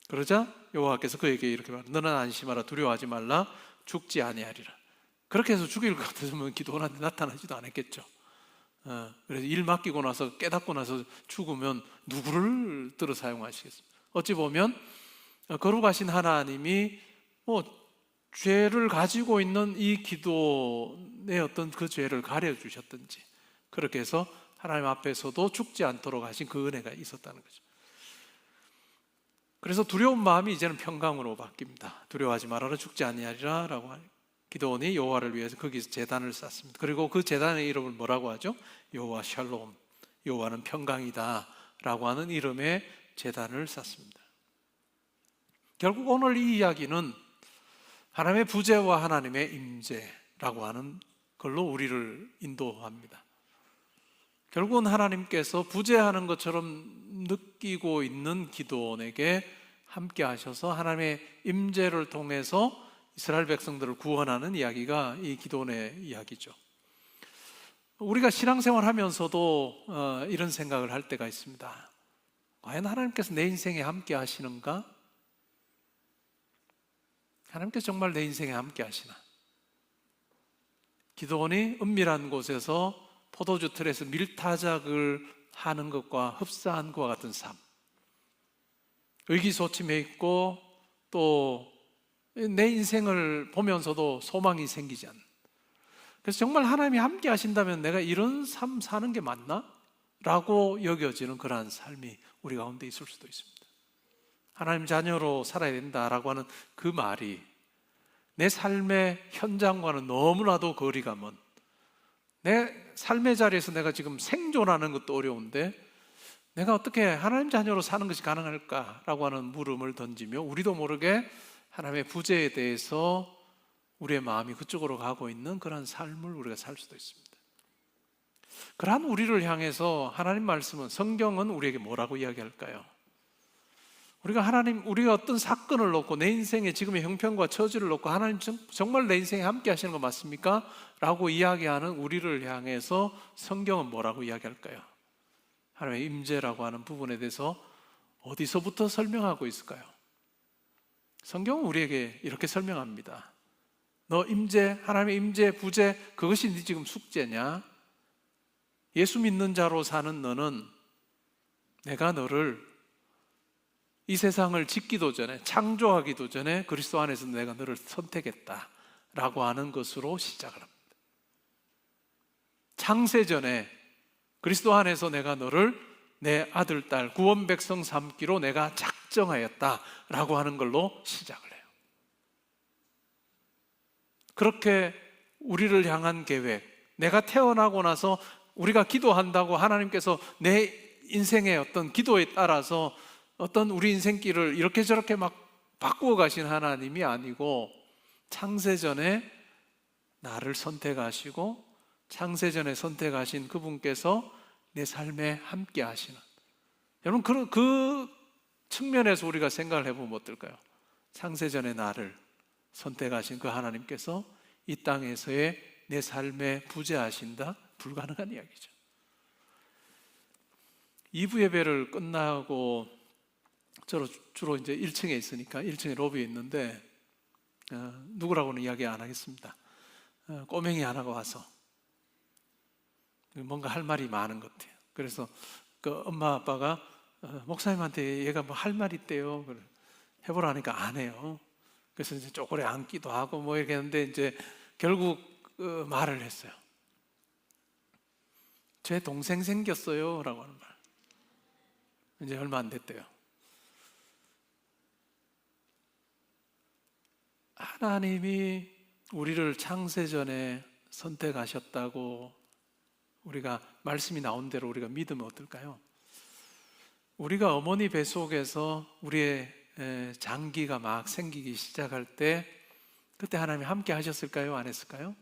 그러자 여호와께서 그에게 이렇게 말합니다. 너는 안심하라, 두려워하지 말라, 죽지 아니하리라. 그렇게 해서 죽일 것 같으면 기도원한테 나타나지도 않았겠죠. 그래서 일 맡기고 나서 깨닫고 나서 죽으면 누구를 들어 사용하시겠습니까? 어찌 보면 거룩하신 하나님이 죄를 가지고 있는 이 기도의 어떤 그 죄를 가려주셨든지 그렇게 해서 하나님 앞에서도 죽지 않도록 하신 그 은혜가 있었다는 거죠. 그래서 두려운 마음이 이제는 평강으로 바뀝니다. 두려워하지 말아라, 죽지 아니하리라 라고 하니 기도원이 여호와를 위해서 거기서 제단을 쌓습니다. 그리고 그 제단의 이름을 뭐라고 하죠? 여호와 샬롬, 여호와는 평강이다 라고 하는 이름의 제단을 쌓습니다. 결국 오늘 이 이야기는 하나님의 부재와 하나님의 임재라고 하는 걸로 우리를 인도합니다. 결국은 하나님께서 부재하는 것처럼 느끼고 있는 기도원에게 함께 하셔서 하나님의 임재를 통해서 이스라엘 백성들을 구원하는 이야기가 이 기도원의 이야기죠. 우리가 신앙생활 하면서도 이런 생각을 할 때가 있습니다. 과연 하나님께서 내 인생에 함께 하시는가? 하나님께서 정말 내 인생에 함께 하시나? 기도원이 은밀한 곳에서 포도주 틀에서 밀타작을 하는 것과 흡사한 것과 같은 삶, 의기소침해 있고 또 내 인생을 보면서도 소망이 생기지 않는, 그래서 정말 하나님이 함께 하신다면 내가 이런 삶 사는 게 맞나? 라고 여겨지는 그러한 삶이 우리 가운데 있을 수도 있습니다. 하나님 자녀로 살아야 된다라고 하는 그 말이 내 삶의 현장과는 너무나도 거리가 먼, 내 삶의 자리에서 내가 지금 생존하는 것도 어려운데 내가 어떻게 하나님 자녀로 사는 것이 가능할까라고 하는 물음을 던지며 우리도 모르게 하나님의 부재에 대해서 우리의 마음이 그쪽으로 가고 있는 그런 삶을 우리가 살 수도 있습니다. 그러한 우리를 향해서 하나님 말씀은, 성경은 우리에게 뭐라고 이야기할까요? 우리가 어떤 사건을 놓고 내 인생의 지금의 형편과 처지를 놓고 하나님 정말 내 인생에 함께 하시는 거 맞습니까? 라고 이야기하는 우리를 향해서 성경은 뭐라고 이야기할까요? 하나님의 임재라고 하는 부분에 대해서 어디서부터 설명하고 있을까요? 성경은 우리에게 이렇게 설명합니다. 너 임재, 하나님의 임재, 부재, 그것이 네 지금 숙제냐? 예수 믿는 자로 사는 너는 내가 너를 이 세상을 짓기도 전에, 창조하기도 전에 그리스도 안에서 내가 너를 선택했다라고 하는 것으로 시작을 합니다. 창세전에 그리스도 안에서 내가 너를 내 아들, 딸, 구원 백성 삼기로 내가 작정하였다라고 하는 걸로 시작을 해요. 그렇게 우리를 향한 계획, 내가 태어나고 나서 우리가 기도한다고 하나님께서 내 인생의 어떤 기도에 따라서 어떤 우리 인생길을 이렇게 저렇게 막 바꾸어 가신 하나님이 아니고 창세전에 나를 선택하시고 창세전에 선택하신 그분께서 내 삶에 함께 하시는, 여러분 그 측면에서 우리가 생각을 해보면 어떨까요? 창세전에 나를 선택하신 그 하나님께서 이 땅에서의 내 삶에 부재하신다? 불가능한 이야기죠. 2부 예배를 끝나고 저로 주로 이제 1층에 있으니까 1층에 로비에 있는데 누구라고는 이야기 안 하겠습니다. 꼬맹이 하나가 와서 뭔가 할 말이 많은 것 같아요. 그래서 그 엄마 아빠가 목사님한테 얘가 뭐 할 말이 있대요. 해보라니까 안 해요. 그래서 이제 쪼그려 앉기도 하고 뭐 이렇게 했는데 이제 결국 말을 했어요. 제 동생 생겼어요 라고 하는 말. 이제 얼마 안 됐대요. 하나님이 우리를 창세전에 선택하셨다고 우리가 말씀이 나온 대로 우리가 믿으면 어떨까요? 우리가 어머니 뱃속에서 우리의 장기가 막 생기기 시작할 때 그때 하나님이 함께 하셨을까요? 안 했을까요?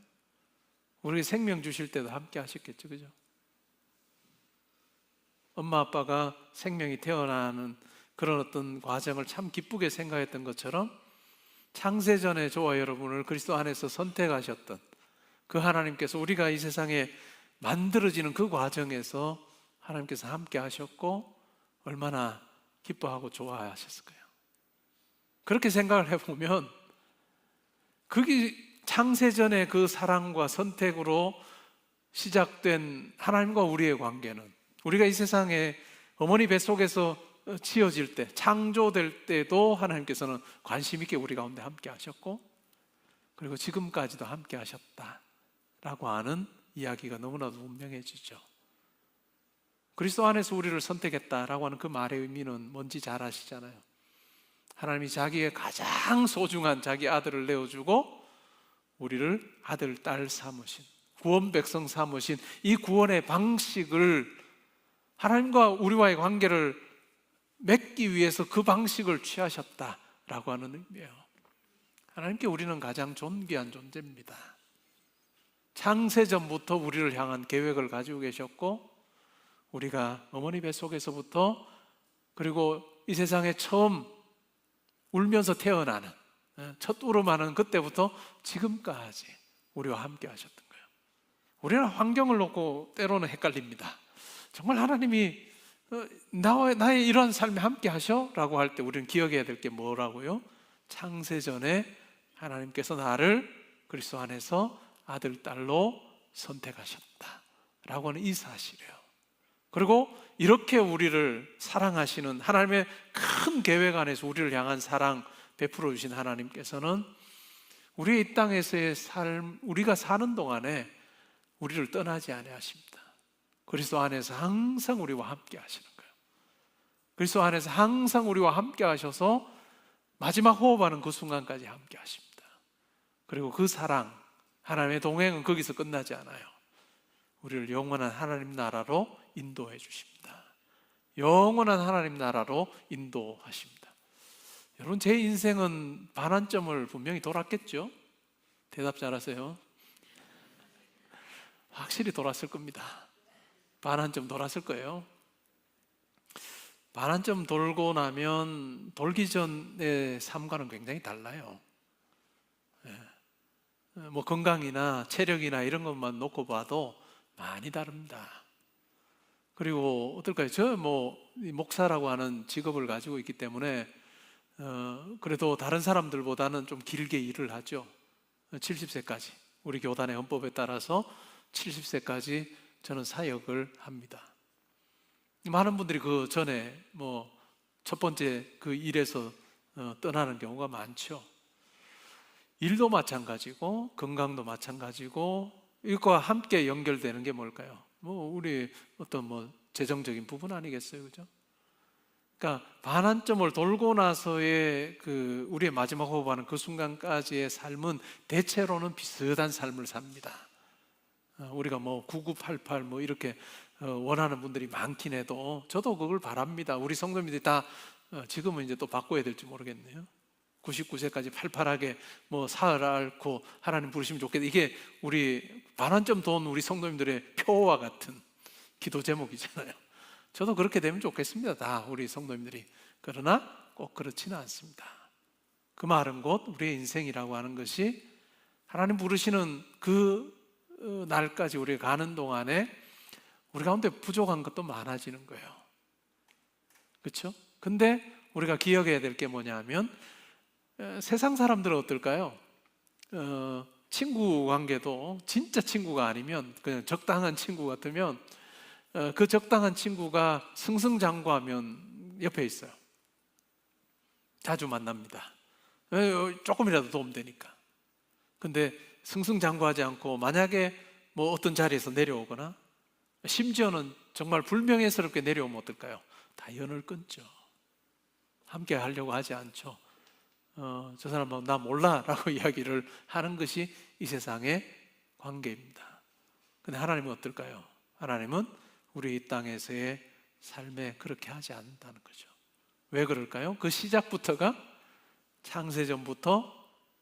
우리 생명 주실 때도 함께 하셨겠죠, 그죠? 엄마 아빠가 생명이 태어나는 그런 어떤 과정을 참 기쁘게 생각했던 것처럼 창세전에 저와 여러분을 그리스도 안에서 선택하셨던 그 하나님께서 우리가 이 세상에 만들어지는 그 과정에서 하나님께서 함께 하셨고 얼마나 기뻐하고 좋아하셨을까요? 그렇게 생각을 해보면 그게 창세전의 그 사랑과 선택으로 시작된 하나님과 우리의 관계는 우리가 이 세상에 어머니 뱃속에서 지어질 때, 창조될 때도 하나님께서는 관심 있게 우리 가운데 함께 하셨고, 그리고 지금까지도 함께 하셨다라고 하는 이야기가 너무나도 분명해지죠. 그리스도 안에서 우리를 선택했다라고 하는 그 말의 의미는 뭔지 잘 아시잖아요. 하나님이 자기의 가장 소중한 자기 아들을 내어주고 우리를 아들, 딸 삼으신, 구원 백성 삼으신 이 구원의 방식을, 하나님과 우리와의 관계를 맺기 위해서 그 방식을 취하셨다라고 하는 의미예요. 하나님께 우리는 가장 존귀한 존재입니다. 창세전부터 우리를 향한 계획을 가지고 계셨고, 우리가 어머니 뱃속에서부터, 그리고 이 세상에 처음 울면서 태어나는 첫 울음하는 그때부터 지금까지 우리와 함께 하셨던 거예요. 우리는 환경을 놓고 때로는 헷갈립니다. 정말 하나님이 나의 이러한 삶에 함께 하셔? 라고 할 때 우리는 기억해야 될 게 뭐라고요? 창세전에 하나님께서 나를 그리스도 안에서 아들, 딸로 선택하셨다 라고 하는 이 사실이에요. 그리고 이렇게 우리를 사랑하시는 하나님의 큰 계획 안에서 우리를 향한 사랑 베풀어 주신 하나님께서는 우리의 이 땅에서의 삶, 우리가 사는 동안에 우리를 떠나지 아니하십니다. 그리스도 안에서 항상 우리와 함께 하시는 거예요. 그리스도 안에서 항상 우리와 함께 하셔서 마지막 호흡하는 그 순간까지 함께 하십니다. 그리고 그 사랑, 하나님의 동행은 거기서 끝나지 않아요. 우리를 영원한 하나님 나라로 인도해 주십니다. 영원한 하나님 나라로 인도하십니다. 여러분, 제 인생은 반환점을 분명히 돌았겠죠? 대답 잘하세요. 확실히 돌았을 겁니다. 반환점 돌았을 거예요. 반환점 돌고 나면 돌기 전의 삶과는 굉장히 달라요. 뭐 건강이나 체력이나 이런 것만 놓고 봐도 많이 다릅니다. 그리고 어떨까요? 저 목사라고 하는 직업을 가지고 있기 때문에 그래도 다른 사람들보다는 좀 길게 일을 하죠. 70세까지 우리 교단의 헌법에 따라서 70세까지 저는 사역을 합니다. 많은 분들이 그 전에 첫 번째 그 일에서 떠나는 경우가 많죠. 일도 마찬가지고 건강도 마찬가지고 이것과 함께 연결되는 게 뭘까요? 우리 어떤 재정적인 부분 아니겠어요, 그죠? 그러니까 반환점을 돌고 나서의 그 우리의 마지막 호흡하는 그 순간까지의 삶은 대체로는 비슷한 삶을 삽니다. 우리가 9988 이렇게 원하는 분들이 많긴 해도 저도 그걸 바랍니다. 우리 성도님들이 다 지금은 이제 또 바꿔야 될지 모르겠네요. 99세까지 팔팔하게 사흘 앓고 하나님 부르시면 좋겠다. 이게 우리 반환점 돈 우리 성도님들의 표와 같은 기도 제목이잖아요. 저도 그렇게 되면 좋겠습니다. 다 우리 성도님들이. 그러나 꼭 그렇지는 않습니다. 그 말은 곧 우리의 인생이라고 하는 것이 하나님 부르시는 그 날까지 우리가 가는 동안에 우리 가운데 부족한 것도 많아지는 거예요. 그렇죠? 근데 우리가 기억해야 될 게 뭐냐면 세상 사람들은 어떨까요? 친구 관계도 진짜 친구가 아니면 그냥 적당한 친구 같으면 그 적당한 친구가 승승장구하면 옆에 있어요. 자주 만납니다. 조금이라도 도움되니까. 근데 승승장구하지 않고 만약에 어떤 자리에서 내려오거나 심지어는 정말 불명예스럽게 내려오면 어떨까요? 다 연을 끊죠. 함께 하려고 하지 않죠. 저 사람은 나 몰라 라고 이야기를 하는 것이 이 세상의 관계입니다. 근데 하나님은 어떨까요? 하나님은 우리 이 땅에서의 삶에 그렇게 하지 않는다는 거죠. 왜 그럴까요? 그 시작부터가 창세전부터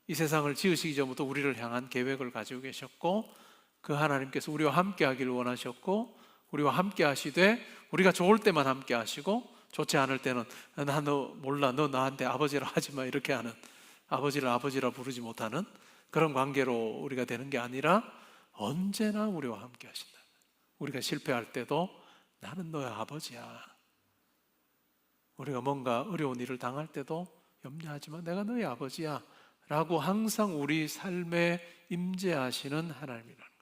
이 세상을 지으시기 전부터 우리를 향한 계획을 가지고 계셨고, 그 하나님께서 우리와 함께 하기를 원하셨고, 우리와 함께 하시되 우리가 좋을 때만 함께 하시고 좋지 않을 때는 나 너 몰라, 너 나한테 아버지라 하지 마, 이렇게 하는, 아버지를 아버지라 부르지 못하는 그런 관계로 우리가 되는 게 아니라 언제나 우리와 함께 하신다. 우리가 실패할 때도 나는 너의 아버지야. 우리가 뭔가 어려운 일을 당할 때도 염려하지 마, 내가 너의 아버지야 라고 항상 우리 삶에 임재하시는 하나님이라는 거예요.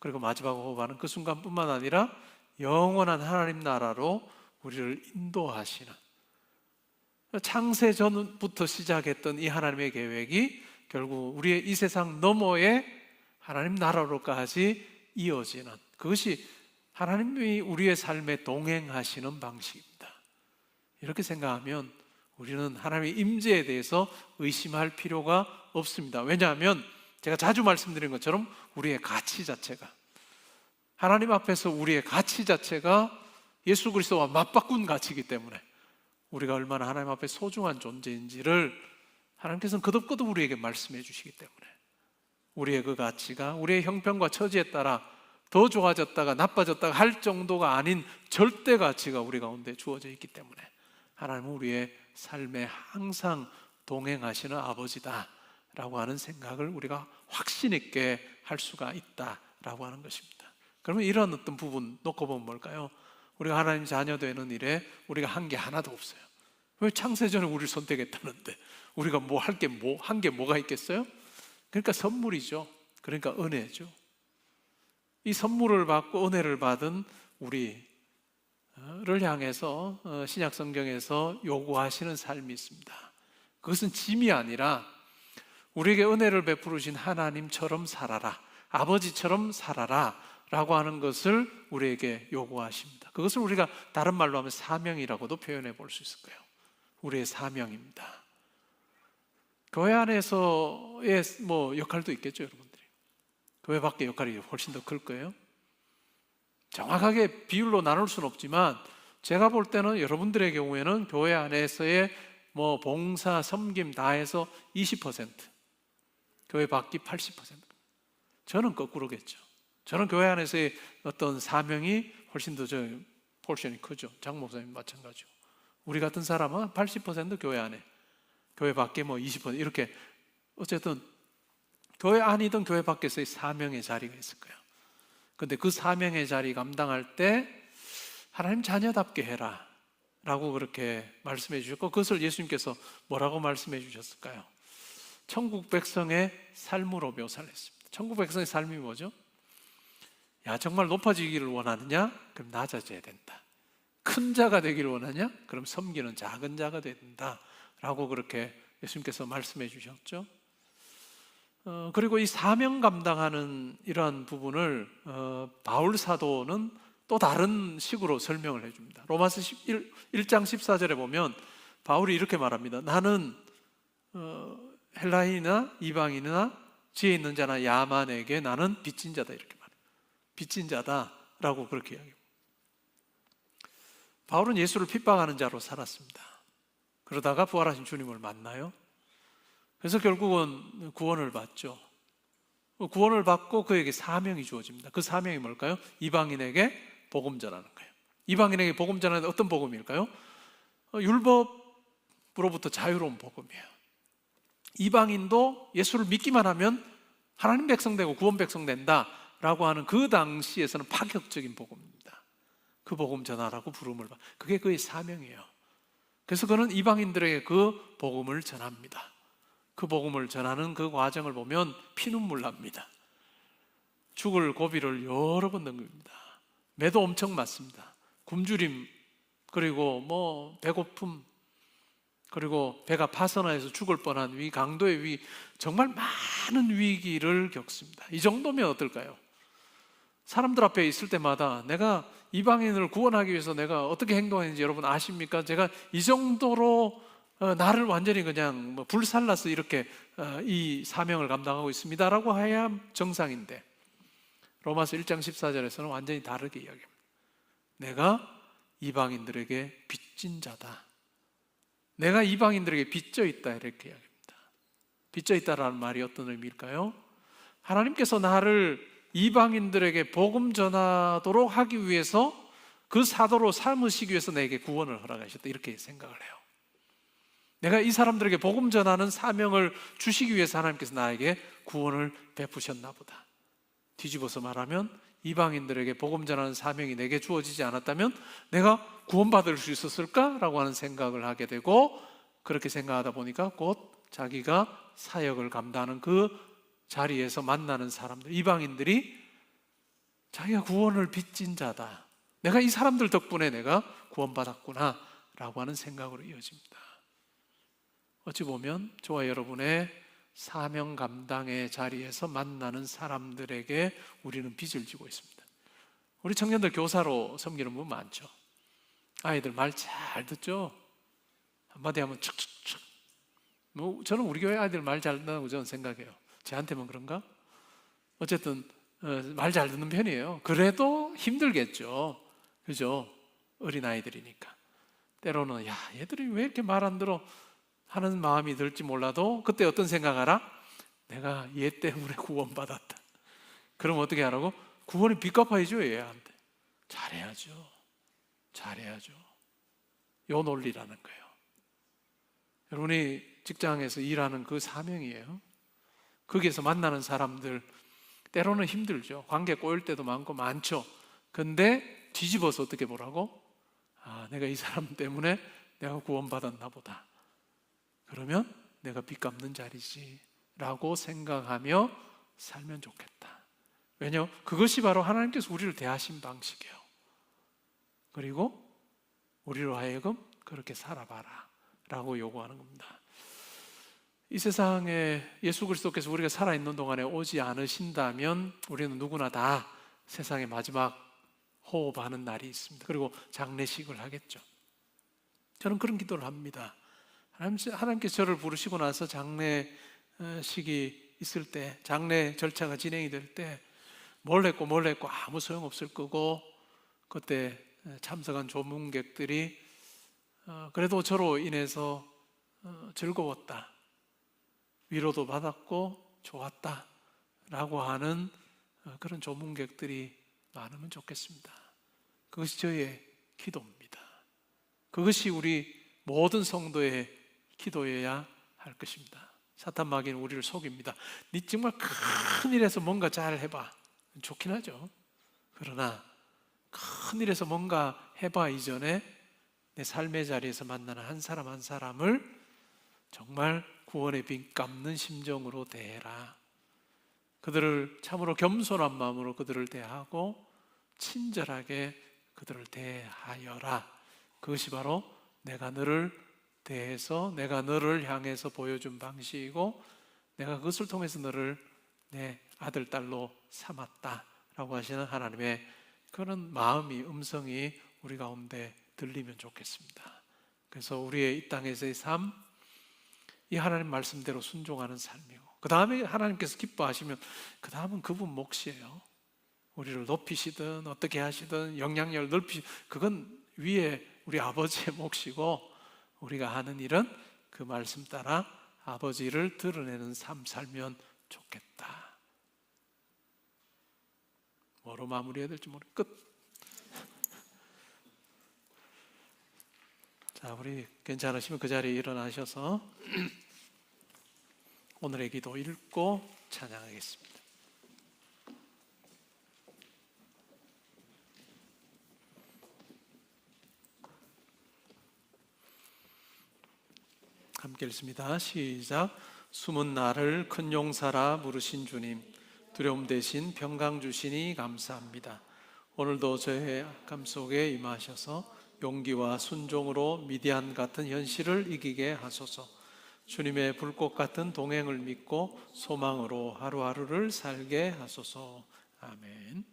그리고 마지막 호흡하는 그 순간뿐만 아니라 영원한 하나님 나라로 우리를 인도하시는, 창세 전부터 시작했던 이 하나님의 계획이 결국 우리의 이 세상 너머의 하나님 나라로까지 이어지는, 그것이 하나님이 우리의 삶에 동행하시는 방식입니다. 이렇게 생각하면 우리는 하나님의 임재에 대해서 의심할 필요가 없습니다. 왜냐하면 제가 자주 말씀드린 것처럼 우리의 가치 자체가, 하나님 앞에서 우리의 가치 자체가 예수 그리스도와 맞바꾼 가치이기 때문에 우리가 얼마나 하나님 앞에 소중한 존재인지를 하나님께서는 거듭거듭 우리에게 말씀해 주시기 때문에 우리의 그 가치가 우리의 형편과 처지에 따라 더 좋아졌다가 나빠졌다가 할 정도가 아닌 절대 가치가 우리 가운데 주어져 있기 때문에 하나님은 우리의 삶에 항상 동행하시는 아버지다라고 하는 생각을 우리가 확신 있게 할 수가 있다라고 하는 것입니다. 그러면 이런 어떤 부분 놓고 보면 뭘까요? 우리가 하나님 자녀 되는 일에 우리가 한 게 하나도 없어요. 왜 창세전에 우리를 선택했다는데 우리가 뭐 할 게 한 게 뭐가 있겠어요? 그러니까 선물이죠. 그러니까 은혜죠. 이 선물을 받고 은혜를 받은 우리를 향해서 신약 성경에서 요구하시는 삶이 있습니다. 그것은 짐이 아니라 우리에게 은혜를 베푸신 하나님처럼 살아라, 아버지처럼 살아라 라고 하는 것을 우리에게 요구하십니다. 그것을 우리가 다른 말로 하면 사명이라고도 표현해 볼 수 있을 거예요. 우리의 사명입니다. 교회 안에서의 역할도 있겠죠, 여러분들이. 교회 밖의 역할이 훨씬 더 클 거예요. 정확하게 비율로 나눌 수는 없지만 제가 볼 때는 여러분들의 경우에는 교회 안에서의 봉사, 섬김 다 해서 20%, 교회 밖이 80%. 저는 거꾸로겠죠. 저는 교회 안에서의 어떤 사명이 훨씬 더 포션이 크죠. 장 목사님 마찬가지고. 우리 같은 사람은 80% 교회 안에, 교회 밖에 20% 이렇게, 어쨌든 교회 안이든 교회 밖에서의 사명의 자리가 있을 거예요. 근데 그 사명의 자리 감당할 때 하나님 자녀답게 해라 라고 그렇게 말씀해 주셨고, 그것을 예수님께서 뭐라고 말씀해 주셨을까요? 천국 백성의 삶으로 묘사를 했습니다. 천국 백성의 삶이 뭐죠? 야, 정말 높아지기를 원하느냐? 그럼 낮아져야 된다. 큰 자가 되기를 원하냐? 그럼 섬기는 작은 자가 돼야 된다 라고 그렇게 예수님께서 말씀해 주셨죠. 그리고 이 사명 감당하는 이러한 부분을 바울 사도는 또 다른 식으로 설명을 해줍니다. 로마서 1장 14절에 보면 바울이 이렇게 말합니다. 나는 헬라인이나 이방인이나 지혜 있는 자나 야만에게 나는 빚진 자다, 이렇게 말해요. 빚진 자다라고 그렇게 이야기합니다. 바울은 예수를 핍박하는 자로 살았습니다. 그러다가 부활하신 주님을 만나요. 그래서 결국은 구원을 받죠. 구원을 받고 그에게 사명이 주어집니다. 그 사명이 뭘까요? 이방인에게 복음 전하는 거예요. 이방인에게 복음 전하는 어떤 복음일까요? 율법으로부터 자유로운 복음이에요. 이방인도 예수를 믿기만 하면 하나님 백성 되고 구원 백성 된다라고 하는 그 당시에서는 파격적인 복음입니다. 그 복음 전하라고 부름을 받. 그게 그의 사명이에요. 그래서 그는 이방인들에게 그 복음을 전합니다. 그 복음을 전하는 그 과정을 보면 피눈물 납니다. 죽을 고비를 여러 번 넘깁니다. 매도 엄청 맞습니다. 굶주림, 그리고 배고픔, 그리고 배가 파선화해서 죽을 뻔한 위, 강도의 위, 정말 많은 위기를 겪습니다. 이 정도면 어떨까요? 사람들 앞에 있을 때마다 내가 이방인을 구원하기 위해서 내가 어떻게 행동했는지 여러분 아십니까? 제가 이 정도로 나를 완전히 그냥 불살라서 이렇게 이 사명을 감당하고 있습니다라고 해야 정상인데, 로마서 1장 14절에서는 완전히 다르게 이야기합니다. 내가 이방인들에게 빚진 자다. 내가 이방인들에게 빚져 있다, 이렇게 이야기합니다. 빚져 있다라는 말이 어떤 의미일까요? 하나님께서 나를 이방인들에게 복음 전하도록 하기 위해서 그 사도로 삼으시기 위해서 내게 구원을 허락하셨다, 이렇게 생각을 해요. 내가 이 사람들에게 복음 전하는 사명을 주시기 위해서 하나님께서 나에게 구원을 베푸셨나 보다. 뒤집어서 말하면 이방인들에게 복음 전하는 사명이 내게 주어지지 않았다면 내가 구원받을 수 있었을까라고 하는 생각을 하게 되고, 그렇게 생각하다 보니까 곧 자기가 사역을 감당하는 그 자리에서 만나는 사람들, 이방인들이 자기가 구원을 빚진 자다. 내가 이 사람들 덕분에 내가 구원받았구나 라고 하는 생각으로 이어집니다. 어찌 보면 저와 여러분의 사명 감당의 자리에서 만나는 사람들에게 우리는 빚을 지고 있습니다. 우리 청년들 교사로 섬기는 분 많죠. 아이들 말 잘 듣죠. 한마디 하면 척척척. 저는 우리 교회 아이들 말 잘 듣는다고 저는 생각해요. 제한테만 그런가? 어쨌든 말 잘 듣는 편이에요. 그래도 힘들겠죠. 그죠? 어린아이들이니까. 때로는 야, 얘들이 왜 이렇게 말 안 들어 하는 마음이 들지 몰라도 그때 어떤 생각하라? 내가 얘 때문에 구원받았다. 그럼 어떻게 하라고? 구원의 빚 갚아야죠, 얘한테. 잘해야죠. 잘해야죠. 요 논리라는 거예요. 여러분이 직장에서 일하는 그 사명이에요. 거기에서 만나는 사람들 때로는 힘들죠. 관계 꼬일 때도 많죠. 근데 뒤집어서 어떻게 보라고? 아, 내가 이 사람 때문에 내가 구원받았나 보다. 그러면 내가 빚 갚는 자리지 라고 생각하며 살면 좋겠다. 왜냐? 그것이 바로 하나님께서 우리를 대하신 방식이에요. 그리고 우리로 하여금 그렇게 살아봐라 라고 요구하는 겁니다. 이 세상에 예수 그리스도께서 우리가 살아있는 동안에 오지 않으신다면 우리는 누구나 다 세상의 마지막 호흡하는 날이 있습니다. 그리고 장례식을 하겠죠. 저는 그런 기도를 합니다. 하나님께서 저를 부르시고 나서 장례식이 있을 때, 장례 절차가 진행이 될 때 뭘 했고 아무 소용없을 거고, 그때 참석한 조문객들이 그래도 저로 인해서 즐거웠다, 위로도 받았고 좋았다 라고 하는 그런 조문객들이 많으면 좋겠습니다. 그것이 저의 기도입니다. 그것이 우리 모든 성도의 기도여야 할 것입니다. 사탄 마귀는 우리를 속입니다. 네 정말 큰 일에서 뭔가 잘 해봐. 좋긴 하죠. 그러나 큰 일에서 뭔가 해봐 이전에 내 삶의 자리에서 만나는 한 사람 한 사람을 정말 구원의 빚 갚는 심정으로 대해라. 그들을 참으로 겸손한 마음으로 그들을 대하고 친절하게 그들을 대하여라. 그것이 바로 내가 너를 대해서, 내가 너를 향해서 보여준 방식이고, 내가 그것을 통해서 너를 내 아들, 딸로 삼았다라고 하시는 하나님의 그런 마음이, 음성이 우리 가운데 들리면 좋겠습니다. 그래서 우리의 이 땅에서의 삶, 이 하나님 말씀대로 순종하는 삶이고, 그 다음에 하나님께서 기뻐하시면 그 다음은 그분 몫이에요. 우리를 높이시든 어떻게 하시든 영향력을 넓히시든 그건 위에 우리 아버지의 몫이고, 우리가 하는 일은 그 말씀 따라 아버지를 드러내는 삶 살면 좋겠다. 뭐로 마무리해야 될지 끝. 자, 우리 괜찮으시면 그 자리에 일어나셔서 오늘의 기도 읽고 찬양하겠습니다. 함께 읽습니다. 시작. 숨은 나를 큰 용사라 부르신 주님, 두려움 대신 평강 주시니 감사합니다. 오늘도 저의 악함 속에 임하셔서 용기와 순종으로 미디안 같은 현실을 이기게 하소서. 주님의 불꽃 같은 동행을 믿고 소망으로 하루하루를 살게 하소서. 아멘.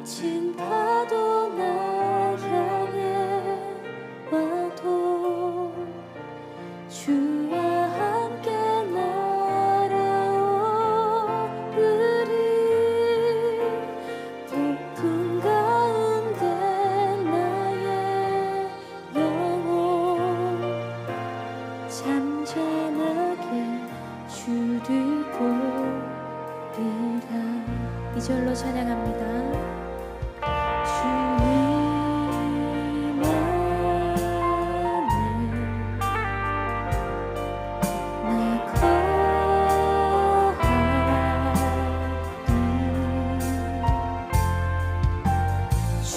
거친 파도 나 향해 와도 주와 함께 날아오르리. 폭풍과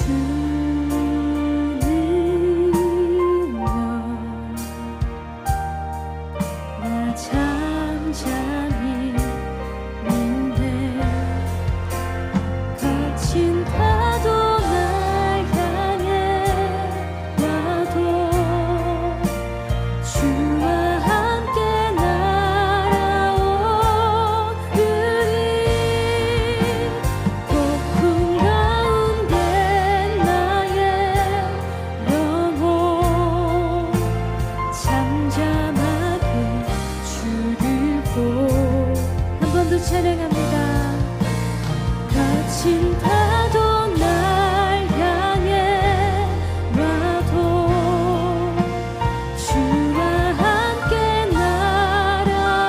주는요 나 잠잠히 있는데 거친 파도 날 향해 와도 주와 함께 날아오르리 폭풍 가운데 나의 영혼 잠잠하게 주를 한 번 더 찬양합니다. 거친 파도 날 향해 와도 주와 함께 날아오르리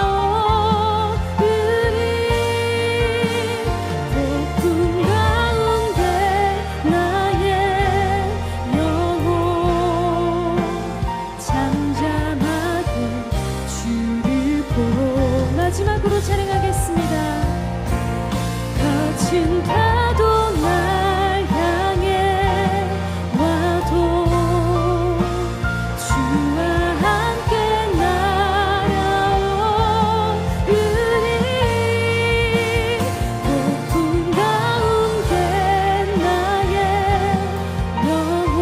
폭풍 가운데 나의 영혼 잠잠하게 주를 마지막으로 찬양하겠습니다. 거친 파도 날 향해 와도 주와 함께 날아오르리 폭풍 가운데 나의 영혼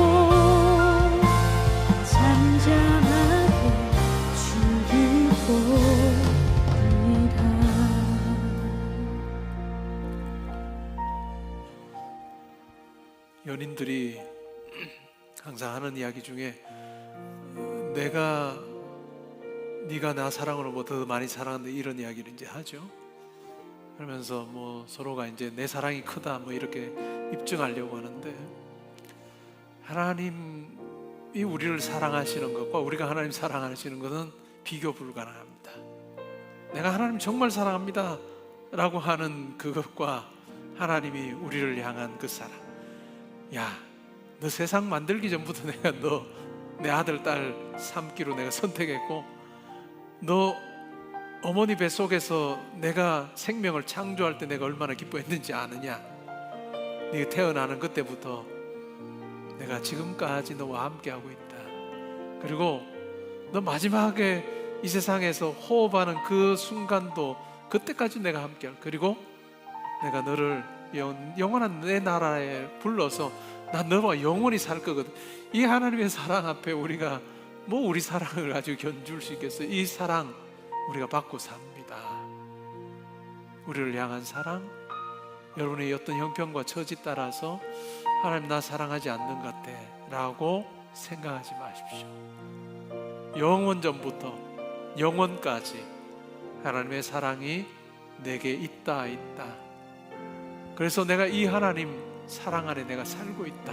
잠잠하게 주를 보리라. 연인들이 항상 하는 이야기 중에 내가 네가 나 사랑으로 뭐 더 많이 사랑한다 이런 이야기를 이제 하죠. 그러면서 뭐 서로가 이제 내 사랑이 크다 뭐 이렇게 입증하려고 하는데, 하나님이 우리를 사랑하시는 것과 우리가 하나님 사랑하시는 것은 비교 불가능합니다. 내가 하나님 정말 사랑합니다 라고 하는 그것과 하나님이 우리를 향한 그 사랑, 야, 너 세상 만들기 전부터 내가 너 내 아들 딸 삼기로 내가 선택했고, 너 어머니 뱃속에서 내가 생명을 창조할 때 내가 얼마나 기뻐했는지 아느냐. 네가 태어나는 그때부터 내가 지금까지 너와 함께하고 있다. 그리고 너 마지막에 이 세상에서 호흡하는 그 순간도 그때까지 내가 함께할. 그리고 내가 너를 영원한 내 나라에 불러서 난 너와 영원히 살 거거든. 이 하나님의 사랑 앞에 우리가 뭐 우리 사랑을 가지고 견줄 수 있겠어요? 이 사랑 우리가 받고 삽니다. 우리를 향한 사랑, 여러분의 어떤 형편과 처지 따라서 하나님 나 사랑하지 않는 것 같아 라고 생각하지 마십시오. 영원 전부터 영원까지 하나님의 사랑이 내게 있다. 그래서 내가 이 하나님 사랑 안에 내가 살고 있다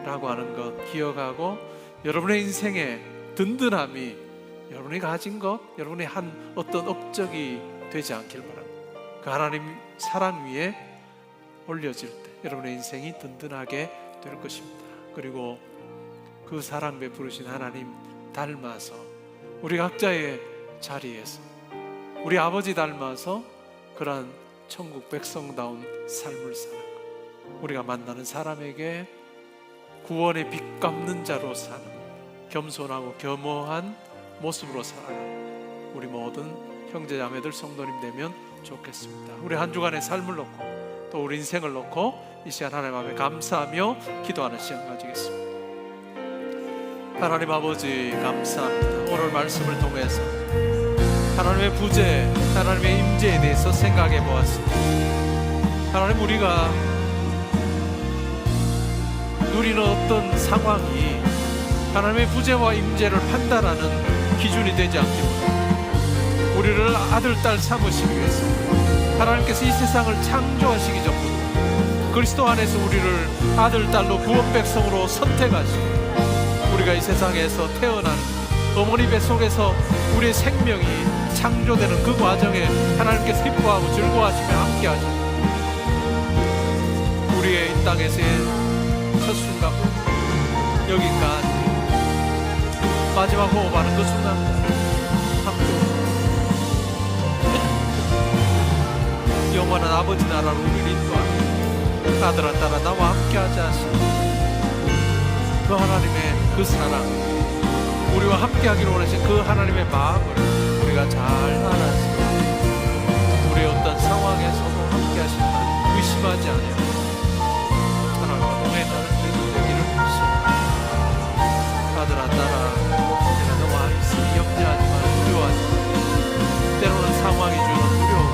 라고 하는 것 기억하고, 여러분의 인생의 든든함이 여러분이 가진 것, 여러분의 한 어떤 업적이 되지 않길 바랍니다. 그 하나님 사랑 위에 올려질 때 여러분의 인생이 든든하게 될 것입니다. 그리고 그 사랑 베푸르신 하나님 닮아서 우리 각자의 자리에서 우리 아버지 닮아서 그러한 천국 백성다운 삶을 사는 것, 우리가 만나는 사람에게 구원의 빛 갚는 자로 사는, 겸손하고 겸허한 모습으로 살아가는 우리 모든 형제자매들 성도님 되면 좋겠습니다. 우리 한 주간의 삶을 놓고 또 우리 인생을 놓고 이 시간 하나님 앞에 감사하며 기도하는 시간 가지겠습니다. 하나님 아버지 감사합니다. 오늘 말씀을 통해서 하나님의 부재, 하나님의 임재에 대해서 생각해 보았습니다. 하나님, 우리가 누리는 어떤 상황이 하나님의 부재와 임재를 판단하는 기준이 되지 않기를, 우리를 아들, 딸 삼으시기 위해서 하나님께서 이 세상을 창조하시기 전부터 그리스도 안에서 우리를 아들, 딸로 구원 백성으로 선택하시고, 우리가 이 세상에서 태어난 어머니 뱃속에서 우리의 생명이 창조되는 그 과정에 하나님께서 기뻐하고 즐거워하시며 함께하시고, 우리의 이 땅에서의 첫 순간부터 여기까지 마지막 호흡하는 그 순간까지 함께 영원한 아버지 나라로 우리를 인도하며 아들아 딸아 나와 함께하자 하시니 그 하나님의 그 사랑, 우리와 함께하기를 원하신 그 하나님의 마음을 우리가 잘 알아서 우리의 어떤 상황에서도 함께하신 하나님 의심하지 않아요. 하나님과 동행하는 저희들 되기를 믿습니다. 아들아 딸아, 내가 너와 있으니 염려하지 마, 두려워하지 마. 때로는 상황이 주는 두려움,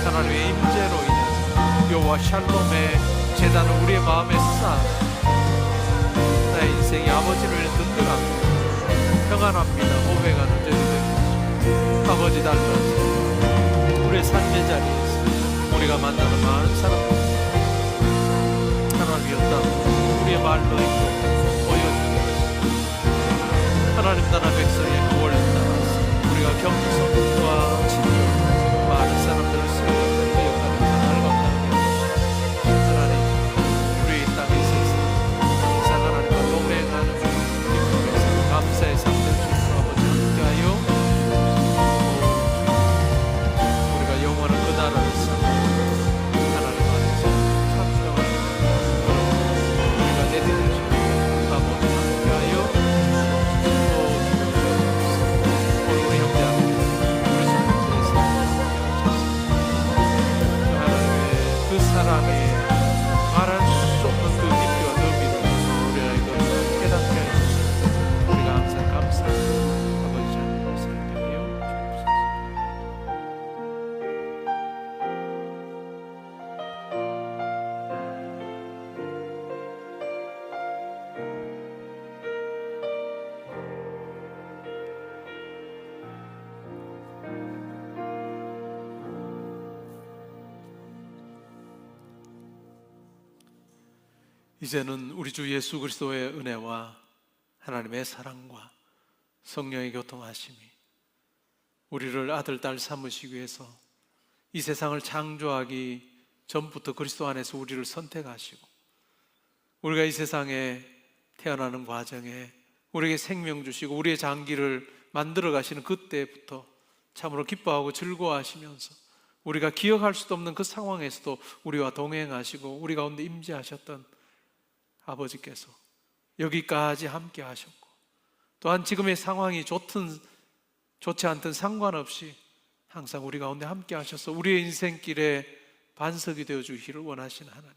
하나님의 임재로 인해서 여호와 샬롬의 제단을 우리의 마음에 쌓아 나의 인생이 아버지를 위해 든든합니다. 평안합니다. 오해가 늦어도 되고 아버지 닮아서 우리의 삶의 자리에서 우리가 만나는 많은 사람들 하나님이었다 우리의 말로 있고 보여주고 하나님 나라 백성의 그 원리 따라서 우리가 겸손과 친절 많은 사람들을 세우는 그 역할을 잘 감당하게 해주시고 하나님 우리 이 땅에 있어서 항상 하나님과 동행하는 기쁨에서 감사의 삶 될 수 있도록 아버지 함께하여 우리가 영원한 그 나라를 쌓아 하나님 안에서 참정하는 우리가 내드릴 수 있도록 아버지 함께하여 오늘 우리 형제하고 우리 성도들에서 하나님의 그 사랑에 말할 수 없는 그 깊이와 넓이를 우리가 이것을 깨닫게 해주시고 우리가 항상 감사하고 아버지 하나님을 살게 하여 주옵소서. 이제는 우리 주 예수 그리스도의 은혜와 하나님의 사랑과 성령의 교통하심이 우리를 아들, 딸 삼으시기 위해서 이 세상을 창조하기 전부터 그리스도 안에서 우리를 선택하시고 우리가 이 세상에 태어나는 과정에 우리에게 생명 주시고 우리의 장기를 만들어 가시는 그때부터 참으로 기뻐하고 즐거워하시면서 우리가 기억할 수도 없는 그 상황에서도 우리와 동행하시고 우리 가운데 임재하셨던 아버지께서 여기까지 함께 하셨고 또한 지금의 상황이 좋지 않든 상관없이 항상 우리 가운데 함께 하셔서 우리의 인생길에 반석이 되어 주시기를 원하시는 하나님,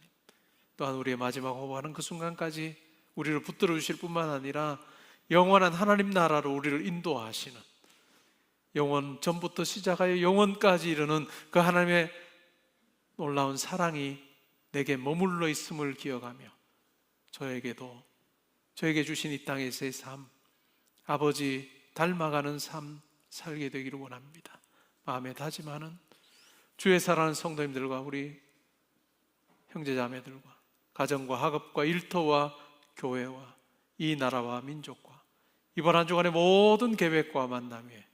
또한 우리의 마지막 호흡하는 그 순간까지 우리를 붙들어 주실 뿐만 아니라 영원한 하나님 나라로 우리를 인도하시는, 영원 전부터 시작하여 영원까지 이르는 그 하나님의 놀라운 사랑이 내게 머물러 있음을 기억하며 저에게 주신 이 땅에서의 삶, 아버지 닮아가는 삶 살게 되기를 원합니다. 마음에 다짐하는 주의 사랑하는 성도님들과 우리 형제자매들과 가정과 학업과 일터와 교회와 이 나라와 민족과 이번 한 주간의 모든 계획과 만남에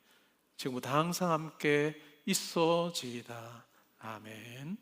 지금부터 항상 함께 있어지이다. 아멘.